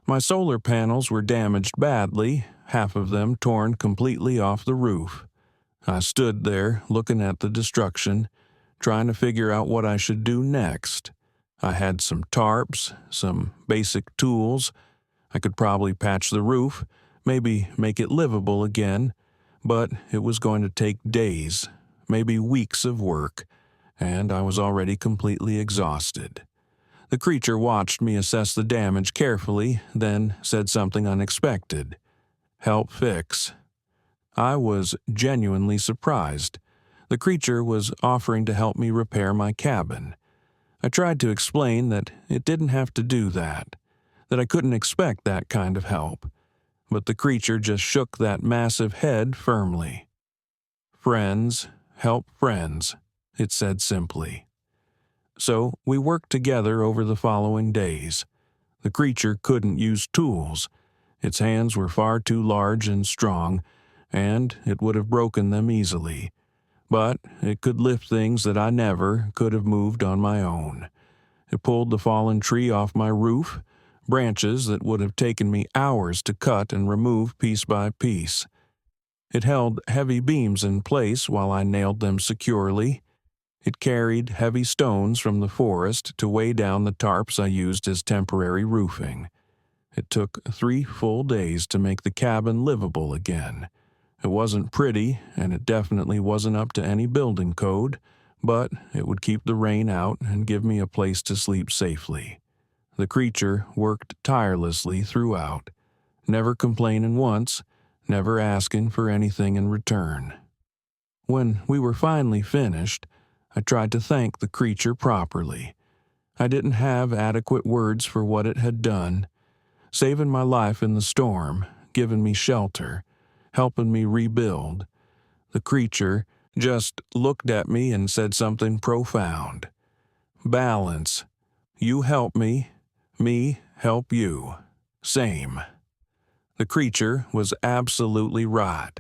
S1: My solar panels were damaged badly, half of them torn completely off the roof. I stood there looking at the destruction, trying to figure out what I should do next. I had some tarps, some basic tools. I could probably patch the roof, maybe make it livable again, but it was going to take days, maybe weeks of work, and I was already completely exhausted. The creature watched me assess the damage carefully, then said something unexpected. "Help fix." I was genuinely surprised. The creature was offering to help me repair my cabin. I tried to explain that it didn't have to do that I couldn't expect that kind of help, but the creature just shook that massive head firmly. "Friends help friends," it said simply. So we worked together over the following days. The creature couldn't use tools. Its hands were far too large and strong, and it would have broken them easily. But it could lift things that I never could have moved on my own. It pulled the fallen tree off my roof, branches that would have taken me hours to cut and remove piece by piece. It held heavy beams in place while I nailed them securely. It carried heavy stones from the forest to weigh down the tarps I used as temporary roofing. It took 3 full days to make the cabin livable again. It wasn't pretty, and it definitely wasn't up to any building code, but it would keep the rain out and give me a place to sleep safely. The creature worked tirelessly throughout, never complaining once, never asking for anything in return. When we were finally finished, I tried to thank the creature properly. I didn't have adequate words for what it had done, saving my life in the storm, giving me shelter, helping me rebuild. The creature just looked at me and said something profound. "Balance. You help me help you. Same." The creature was absolutely right.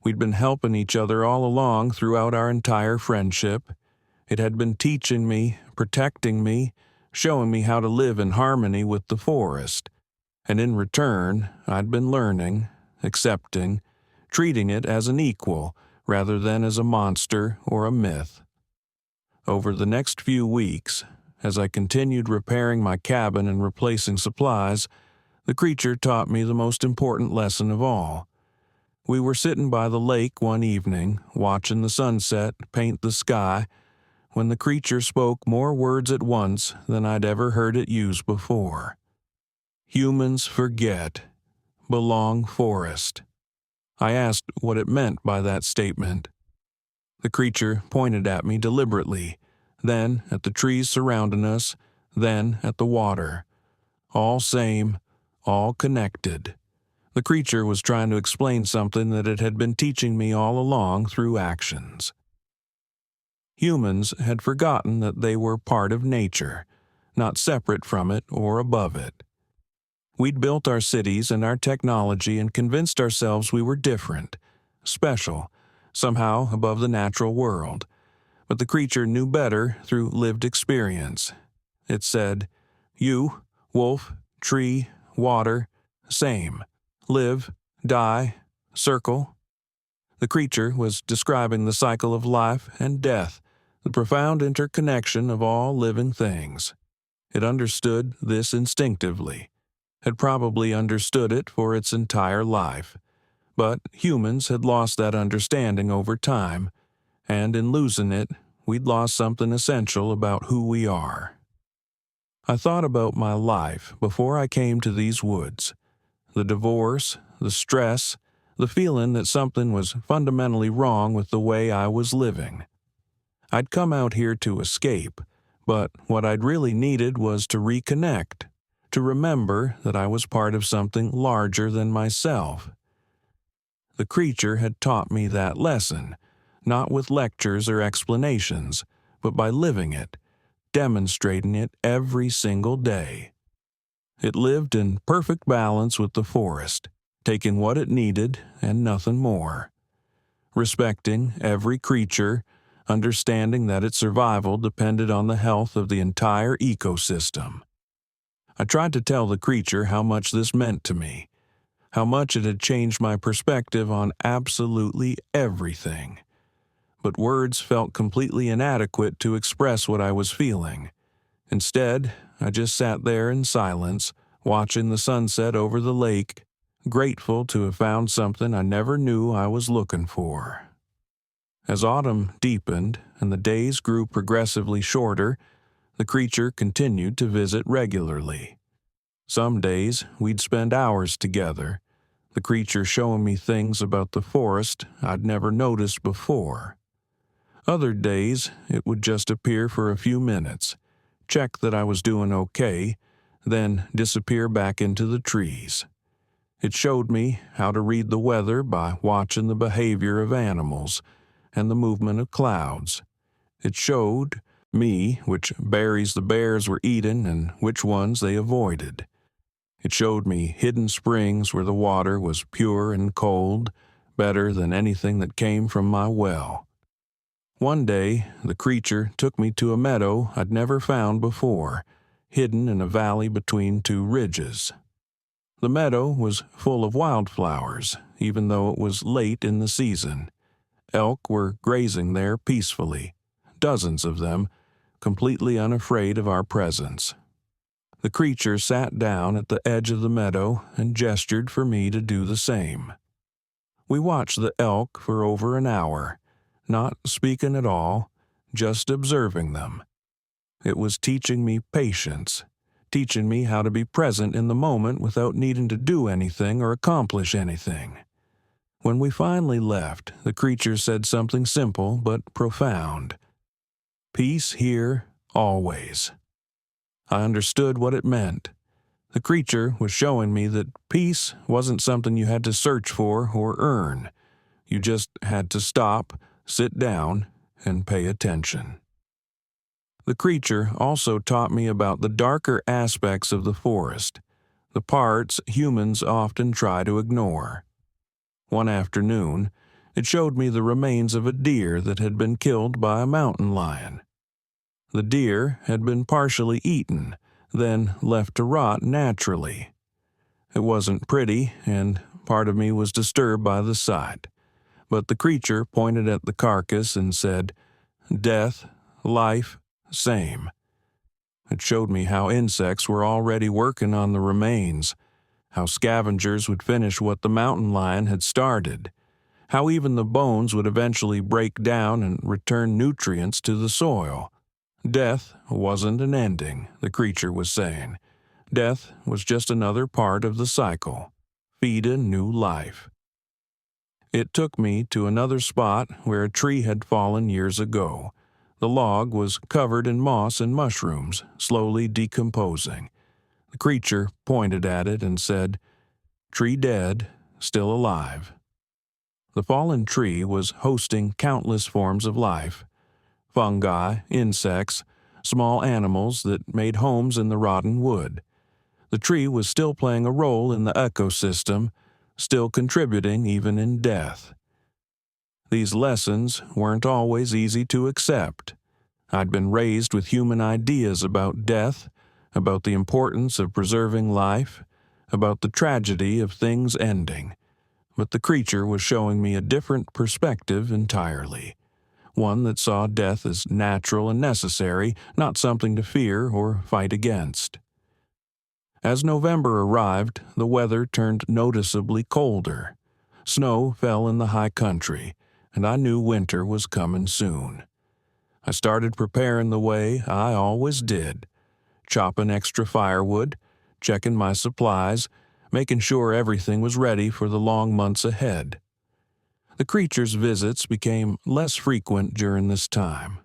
S1: We'd been helping each other all along throughout our entire friendship. It had been teaching me, protecting me, showing me how to live in harmony with the forest. And in return, I'd been learning, accepting, treating it as an equal rather than as a monster or a myth. Over the next few weeks, as I continued repairing my cabin and replacing supplies, the creature taught me the most important lesson of all. We were sitting by the lake one evening, watching the sunset paint the sky, when the creature spoke more words at once than I'd ever heard it use before. "Humans forget. Belong forest." I asked what it meant by that statement. The creature pointed at me deliberately, then at the trees surrounding us, then at the water. All same, all connected. The creature was trying to explain something that it had been teaching me all along through actions. Humans had forgotten that they were part of nature, not separate from it or above it. We'd built our cities and our technology and convinced ourselves we were different, special, somehow above the natural world. But the creature knew better through lived experience. It said, "You, wolf, tree, water, same. Live, die, circle." The creature was describing the cycle of life and death, the profound interconnection of all living things. It understood this instinctively, had probably understood it for its entire life. But humans had lost that understanding over time, and in losing it, we'd lost something essential about who we are. I thought about my life before I came to these woods. The divorce, the stress, the feeling that something was fundamentally wrong with the way I was living. I'd come out here to escape, but what I'd really needed was to reconnect, to remember that I was part of something larger than myself. The creature had taught me that lesson, not with lectures or explanations, but by living it, demonstrating it every single day. It lived in perfect balance with the forest, taking what it needed and nothing more. Respecting every creature, understanding that its survival depended on the health of the entire ecosystem. I tried to tell the creature how much this meant to me, how much it had changed my perspective on absolutely everything. But words felt completely inadequate to express what I was feeling. Instead, I just sat there in silence, watching the sunset over the lake, grateful to have found something I never knew I was looking for. As autumn deepened and the days grew progressively shorter, the creature continued to visit regularly. Some days we'd spend hours together, the creature showing me things about the forest I'd never noticed before. Other days it would just appear for a few minutes, check that I was doing okay, then disappear back into the trees. It showed me how to read the weather by watching the behavior of animals and the movement of clouds. It showed me which berries the bears were eating and which ones they avoided. It showed me hidden springs where the water was pure and cold, better than anything that came from my well. One day, the creature took me to a meadow I'd never found before, hidden in a valley between two ridges. The meadow was full of wildflowers, even though it was late in the season. Elk were grazing there peacefully, dozens of them, completely unafraid of our presence. The creature sat down at the edge of the meadow and gestured for me to do the same. We watched the elk for over an hour, not speaking at all, just observing them. It was teaching me patience, teaching me how to be present in the moment without needing to do anything or accomplish anything. When we finally left, the creature said something simple but profound. Peace here, always. I understood what it meant. The creature was showing me that peace wasn't something you had to search for or earn. You just had to stop, sit down, and pay attention. The creature also taught me about the darker aspects of the forest, the parts humans often try to ignore. One afternoon, it showed me the remains of a deer that had been killed by a mountain lion. The deer had been partially eaten, then left to rot naturally. It wasn't pretty, and part of me was disturbed by the sight. But the creature pointed at the carcass and said, "Death, life, same." It showed me how insects were already working on the remains, how scavengers would finish what the mountain lion had started, how even the bones would eventually break down and return nutrients to the soil. Death wasn't an ending, the creature was saying. Death was just another part of the cycle, feeding new life. It took me to another spot where a tree had fallen years ago. The log was covered in moss and mushrooms, slowly decomposing. The creature pointed at it and said, "Tree dead, still alive." The fallen tree was hosting countless forms of life. Fungi, insects, small animals that made homes in the rotten wood. The tree was still playing a role in the ecosystem, still contributing even in death. These lessons weren't always easy to accept. I'd been raised with human ideas about death, about the importance of preserving life, about the tragedy of things ending. But the creature was showing me a different perspective entirely. One that saw death as natural and necessary, not something to fear or fight against. As November arrived, the weather turned noticeably colder. Snow fell in the high country, and I knew winter was coming soon. I started preparing the way I always did, chopping extra firewood, checking my supplies, making sure everything was ready for the long months ahead. The creature's visits became less frequent during this time.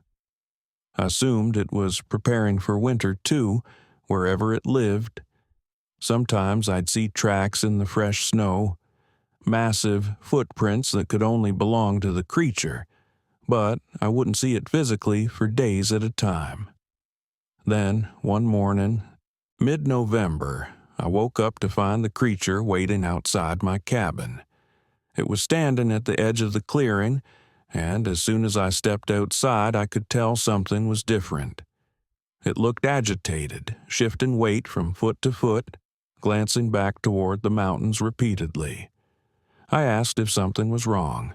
S1: I assumed it was preparing for winter too, wherever it lived. Sometimes I'd see tracks in the fresh snow, massive footprints that could only belong to the creature, but I wouldn't see it physically for days at a time. Then, one morning, mid-November, I woke up to find the creature waiting outside my cabin. It was standing at the edge of the clearing, and as soon as I stepped outside, I could tell something was different. It looked agitated, shifting weight from foot to foot, glancing back toward the mountains repeatedly. I asked if something was wrong.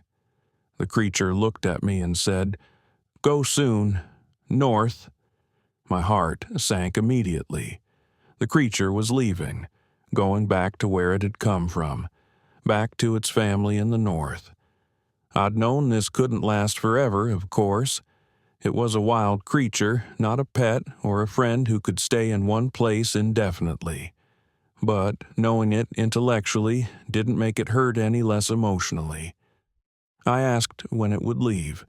S1: The creature looked at me and said, "Go soon. North." My heart sank immediately. The creature was leaving, going back to where it had come from, back to its family in the north. I'd known this couldn't last forever, of course. It was a wild creature, not a pet or a friend who could stay in one place indefinitely. But knowing it intellectually didn't make it hurt any less emotionally. I asked when it would leave.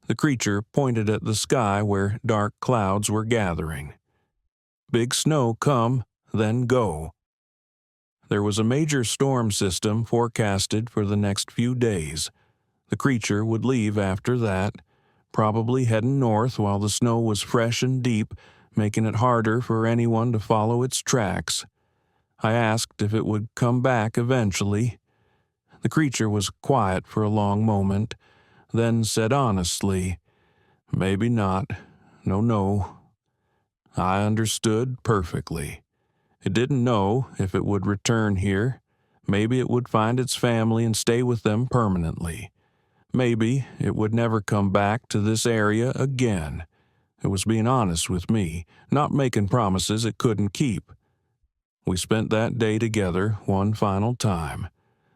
S1: The creature pointed at the sky where dark clouds were gathering. Big snow come, then go. There was a major storm system forecasted for the next few days. The creature would leave after that, probably heading north while the snow was fresh and deep, making it harder for anyone to follow its tracks. I asked if it would come back eventually. The creature was quiet for a long moment, then said honestly, "Maybe not. No. I understood perfectly. It didn't know if it would return here. Maybe it would find its family and stay with them permanently. Maybe it would never come back to this area again. It was being honest with me, not making promises it couldn't keep. We spent that day together one final time.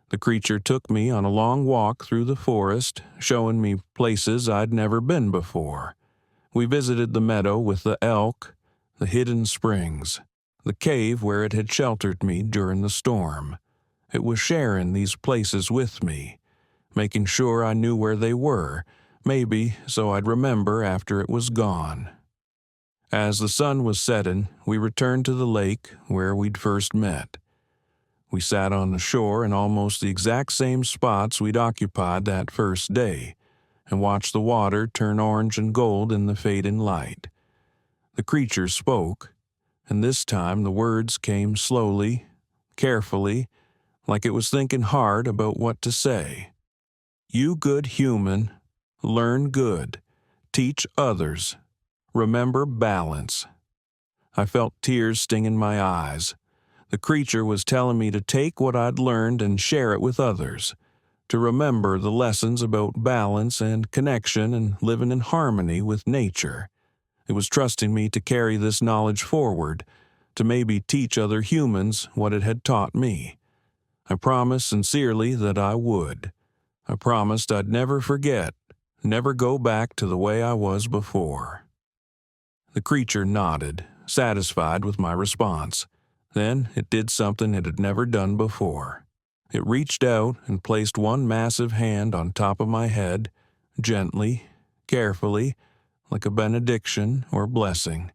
S1: The creature took me on a long walk through the forest, showing me places I'd never been before. We visited the meadow with the elk, the hidden springs, the cave where it had sheltered me during the storm. It was sharing these places with me, making sure I knew where they were, maybe so I'd remember after it was gone. As the sun was setting, we returned to the lake where we'd first met. We sat on the shore in almost the exact same spots we'd occupied that first day, and watched the water turn orange and gold in the fading light. The creature spoke, and this time the words came slowly, carefully, like it was thinking hard about what to say. "You good human, learn good, teach others, remember balance." I felt tears stinging my eyes. The creature was telling me to take what I'd learned and share it with others, to remember the lessons about balance and connection and living in harmony with nature. It was trusting me to carry this knowledge forward, to maybe teach other humans what it had taught me. I promised sincerely that I would. I promised I'd never forget, never go back to the way I was before. The creature nodded, satisfied with my response. Then it did something it had never done before. It reached out and placed one massive hand on top of my head, gently, carefully, like a benediction or blessing.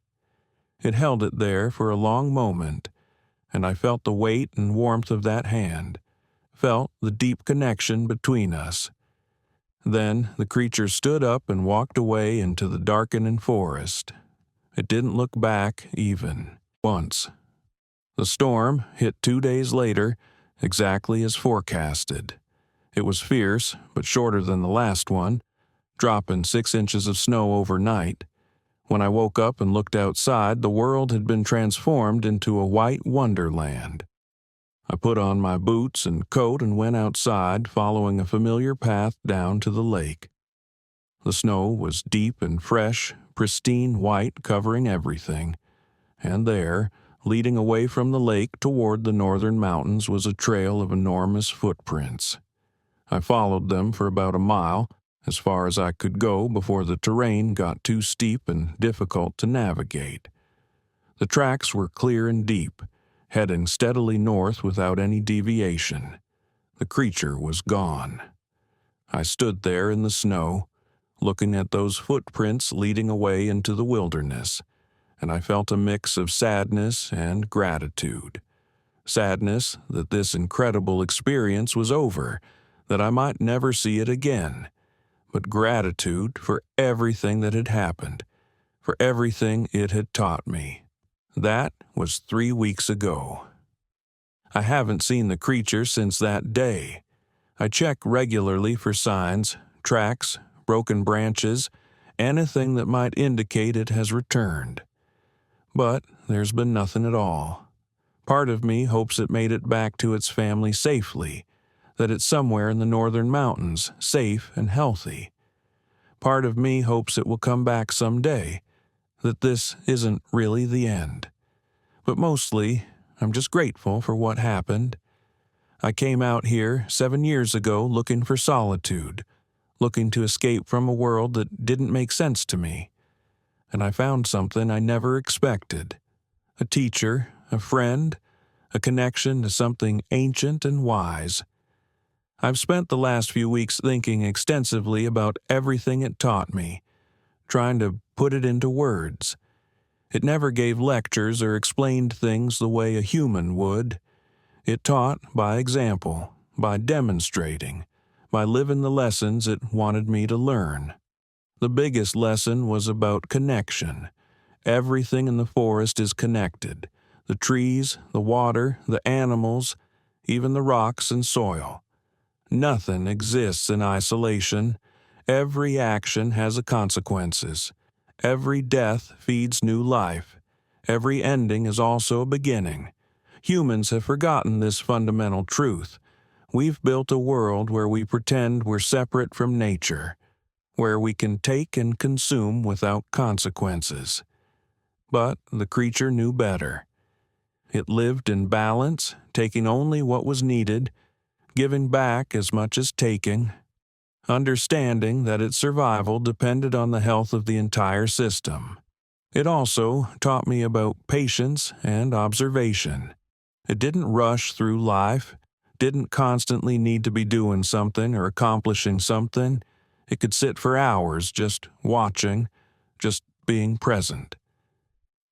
S1: It held it there for a long moment, and I felt the weight and warmth of that hand, felt the deep connection between us. Then the creature stood up and walked away into the darkening forest. It didn't look back even once. The storm hit 2 days later, exactly as forecasted. It was fierce, but shorter than the last one, dropping 6 inches of snow overnight. When I woke up and looked outside, the world had been transformed into a white wonderland. I put on my boots and coat and went outside, following a familiar path down to the lake. The snow was deep and fresh, pristine white covering everything, and there, leading away from the lake toward the northern mountains, was a trail of enormous footprints. I followed them for about a mile, as far as I could go before the terrain got too steep and difficult to navigate. The tracks were clear and deep, heading steadily north without any deviation. The creature was gone. I stood there in the snow, looking at those footprints leading away into the wilderness, and I felt a mix of sadness and gratitude. Sadness that this incredible experience was over, that I might never see it again, but gratitude for everything that had happened, for everything it had taught me. That was 3 weeks ago. I haven't seen the creature since that day. I check regularly for signs, tracks, broken branches, anything that might indicate it has returned. But there's been nothing at all. Part of me hopes it made it back to its family safely, that it's somewhere in the northern mountains, safe and healthy. Part of me hopes it will come back someday, that this isn't really the end. But mostly, I'm just grateful for what happened. I came out here 7 years ago looking for solitude, looking to escape from a world that didn't make sense to me. And I found something I never expected. A teacher, a friend, a connection to something ancient and wise. I've spent the last few weeks thinking extensively about everything it taught me, trying to put it into words. It never gave lectures or explained things the way a human would. It taught by example, by demonstrating, by living the lessons it wanted me to learn. The biggest lesson was about connection. Everything in the forest is connected. The trees, the water, the animals, even the rocks and soil. Nothing exists in isolation. Every action has consequences. Every death feeds new life. Every ending is also a beginning. Humans have forgotten this fundamental truth. We've built a world where we pretend we're separate from nature, where we can take and consume without consequences. But the creature knew better. It lived in balance, taking only what was needed, giving back as much as taking, understanding that its survival depended on the health of the entire system. It also taught me about patience and observation. It didn't rush through life, didn't constantly need to be doing something or accomplishing something. It could sit for hours just watching, just being present.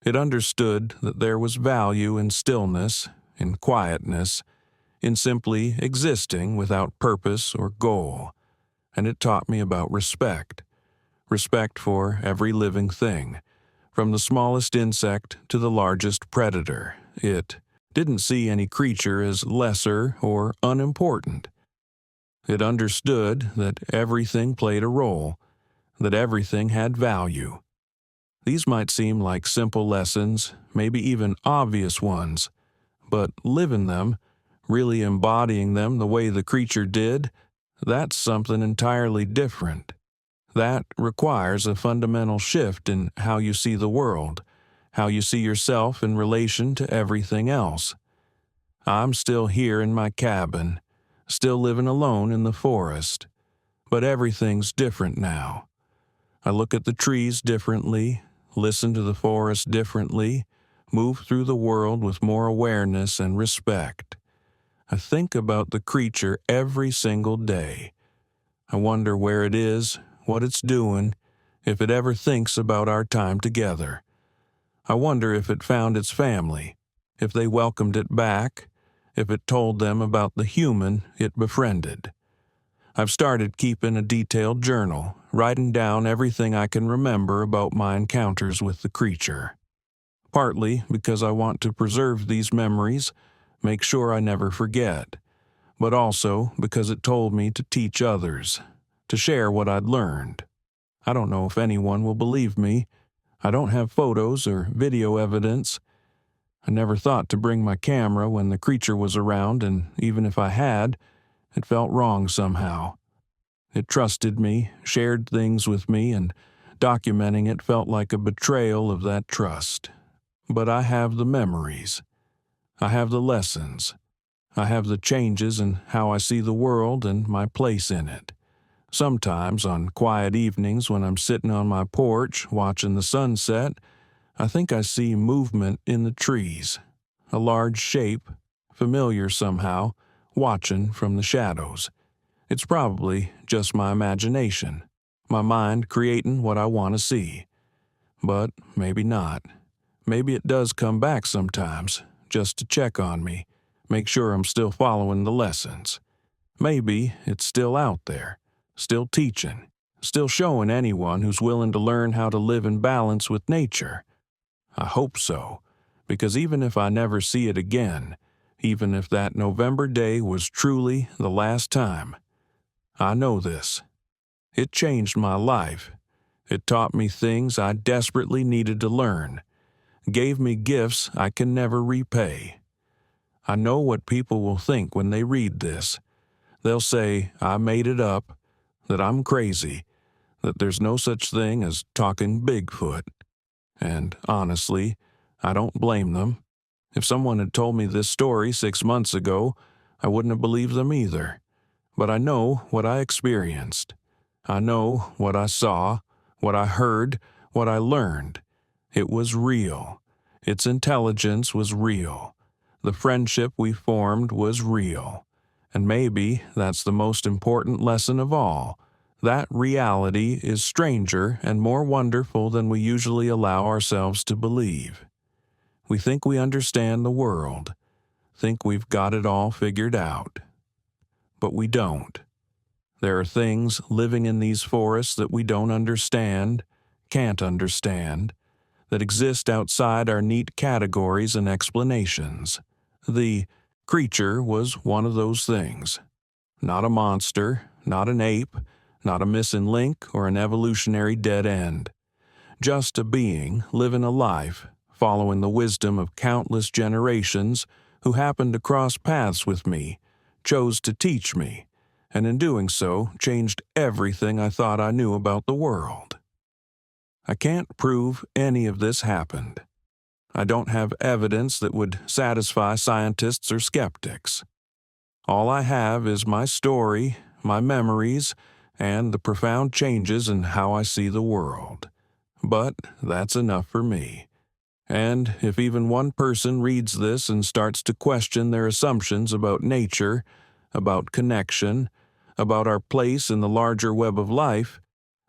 S1: It understood that there was value in stillness, in quietness, in simply existing without purpose or goal. And it taught me about respect. Respect for every living thing, from the smallest insect to the largest predator. It didn't see any creature as lesser or unimportant. It understood that everything played a role, that everything had value. These might seem like simple lessons, maybe even obvious ones, but living them, really embodying them the way the creature did, that's something entirely different. That requires a fundamental shift in how you see the world, how you see yourself in relation to everything else. I'm still here in my cabin, still living alone in the forest, but everything's different now. I look at the trees differently, listen to the forest differently, move through the world with more awareness and respect. I think about the creature every single day. I wonder where it is, what it's doing, if it ever thinks about our time together. I wonder if it found its family, if they welcomed it back, if it told them about the human it befriended. I've started keeping a detailed journal, writing down everything I can remember about my encounters with the creature. Partly because I want to preserve these memories, make sure I never forget, but also because it told me to teach others, to share what I'd learned. I don't know if anyone will believe me. I don't have photos or video evidence. I never thought to bring my camera when the creature was around, and even if I had, it felt wrong somehow. It trusted me, shared things with me, and documenting it felt like a betrayal of that trust. But I have the memories. I have the lessons. I have the changes in how I see the world and my place in it. Sometimes, on quiet evenings when I'm sitting on my porch watching the sunset, I think I see movement in the trees, a large shape, familiar somehow, watching from the shadows. It's probably just my imagination, my mind creating what I want to see. But maybe not. Maybe it does come back sometimes, just to check on me, make sure I'm still following the lessons. Maybe it's still out there, still teaching, still showing anyone who's willing to learn how to live in balance with nature. I hope so, because even if I never see it again, even if that November day was truly the last time, I know this. It changed my life. It taught me things I desperately needed to learn, gave me gifts I can never repay. I know what people will think when they read this. They'll say I made it up, that I'm crazy, that there's no such thing as talking Bigfoot. And honestly, I don't blame them. If someone had told me this story 6 months ago, I wouldn't have believed them either. But I know what I experienced. I know what I saw, what I heard, what I learned. It was real. Its intelligence was real. The friendship we formed was real. And maybe that's the most important lesson of all. That reality is stranger and more wonderful than we usually allow ourselves to believe. We think we understand the world, think we've got it all figured out. But we don't. There are things living in these forests that we don't understand, can't understand, that exist outside our neat categories and explanations. The creature was one of those things. Not a monster, not an ape, not a missing link or an evolutionary dead end. Just a being living a life, following the wisdom of countless generations who happened to cross paths with me, chose to teach me, and in doing so changed everything I thought I knew about the world. I can't prove any of this happened. I don't have evidence that would satisfy scientists or skeptics. All I have is my story, my memories, and the profound changes in how I see the world. But that's enough for me. And if even one person reads this and starts to question their assumptions about nature, about connection, about our place in the larger web of life,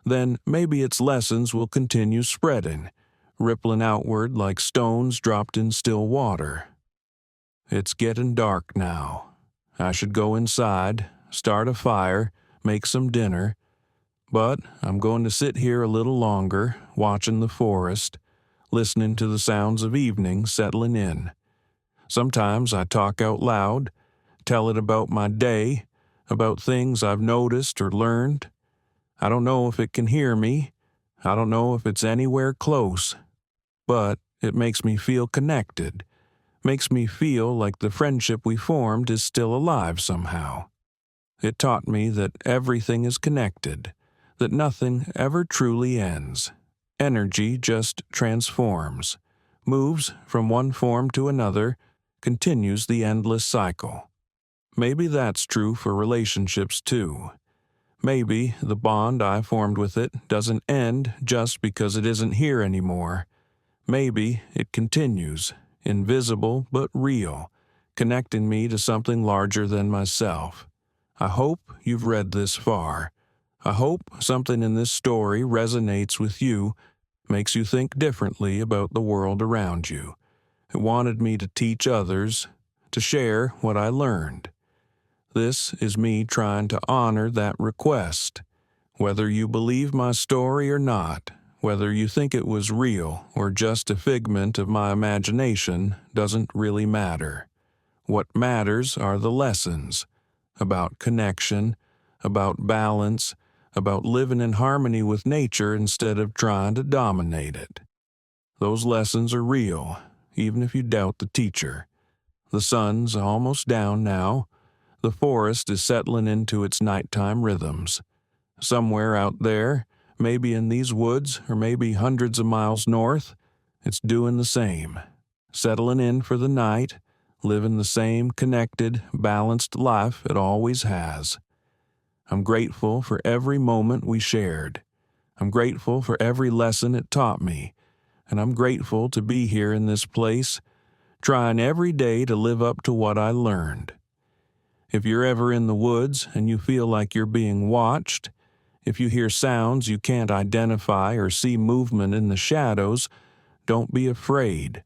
S1: then maybe its lessons will continue spreading, rippling outward like stones dropped in still water. It's getting dark now. I should go inside, start a fire, make some dinner, but I'm going to sit here a little longer, watching the forest, listening to the sounds of evening settling in. Sometimes I talk out loud, tell it about my day, about things I've noticed or learned. I don't know if it can hear me. I don't know if it's anywhere close. But it makes me feel connected, makes me feel like the friendship we formed is still alive somehow. It taught me that everything is connected, that nothing ever truly ends. Energy just transforms, moves from one form to another, continues the endless cycle. Maybe that's true for relationships too. Maybe the bond I formed with it doesn't end just because it isn't here anymore. Maybe it continues, invisible but real, connecting me to something larger than myself. I hope you've read this far. I hope something in this story resonates with you, makes you think differently about the world around you. It wanted me to teach others, to share what I learned. This is me trying to honor that request. Whether you believe my story or not, whether you think it was real or just a figment of my imagination, doesn't really matter. What matters are the lessons about connection, about balance, about living in harmony with nature instead of trying to dominate it. Those lessons are real, even if you doubt the teacher. The sun's almost down now. The forest is settling into its nighttime rhythms. Somewhere out there, maybe in these woods or maybe hundreds of miles north, it's doing the same. Settling in for the night, living the same connected, balanced life it always has. I'm grateful for every moment we shared. I'm grateful for every lesson it taught me. And I'm grateful to be here in this place, trying every day to live up to what I learned. If you're ever in the woods and you feel like you're being watched, if you hear sounds you can't identify or see movement in the shadows, don't be afraid.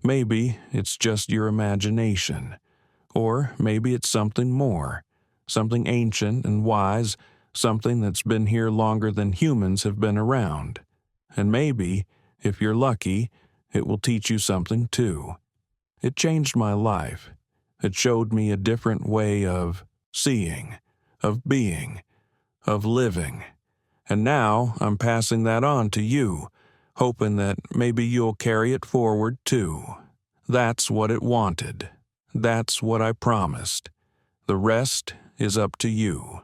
S1: Maybe it's just your imagination. Or maybe it's something more, something ancient and wise, something that's been here longer than humans have been around. And maybe, if you're lucky, it will teach you something too. It changed my life. It showed me a different way of seeing, of being, of living. And now I'm passing that on to you, hoping that maybe you'll carry it forward too. That's what it wanted. That's what I promised. The rest is up to you.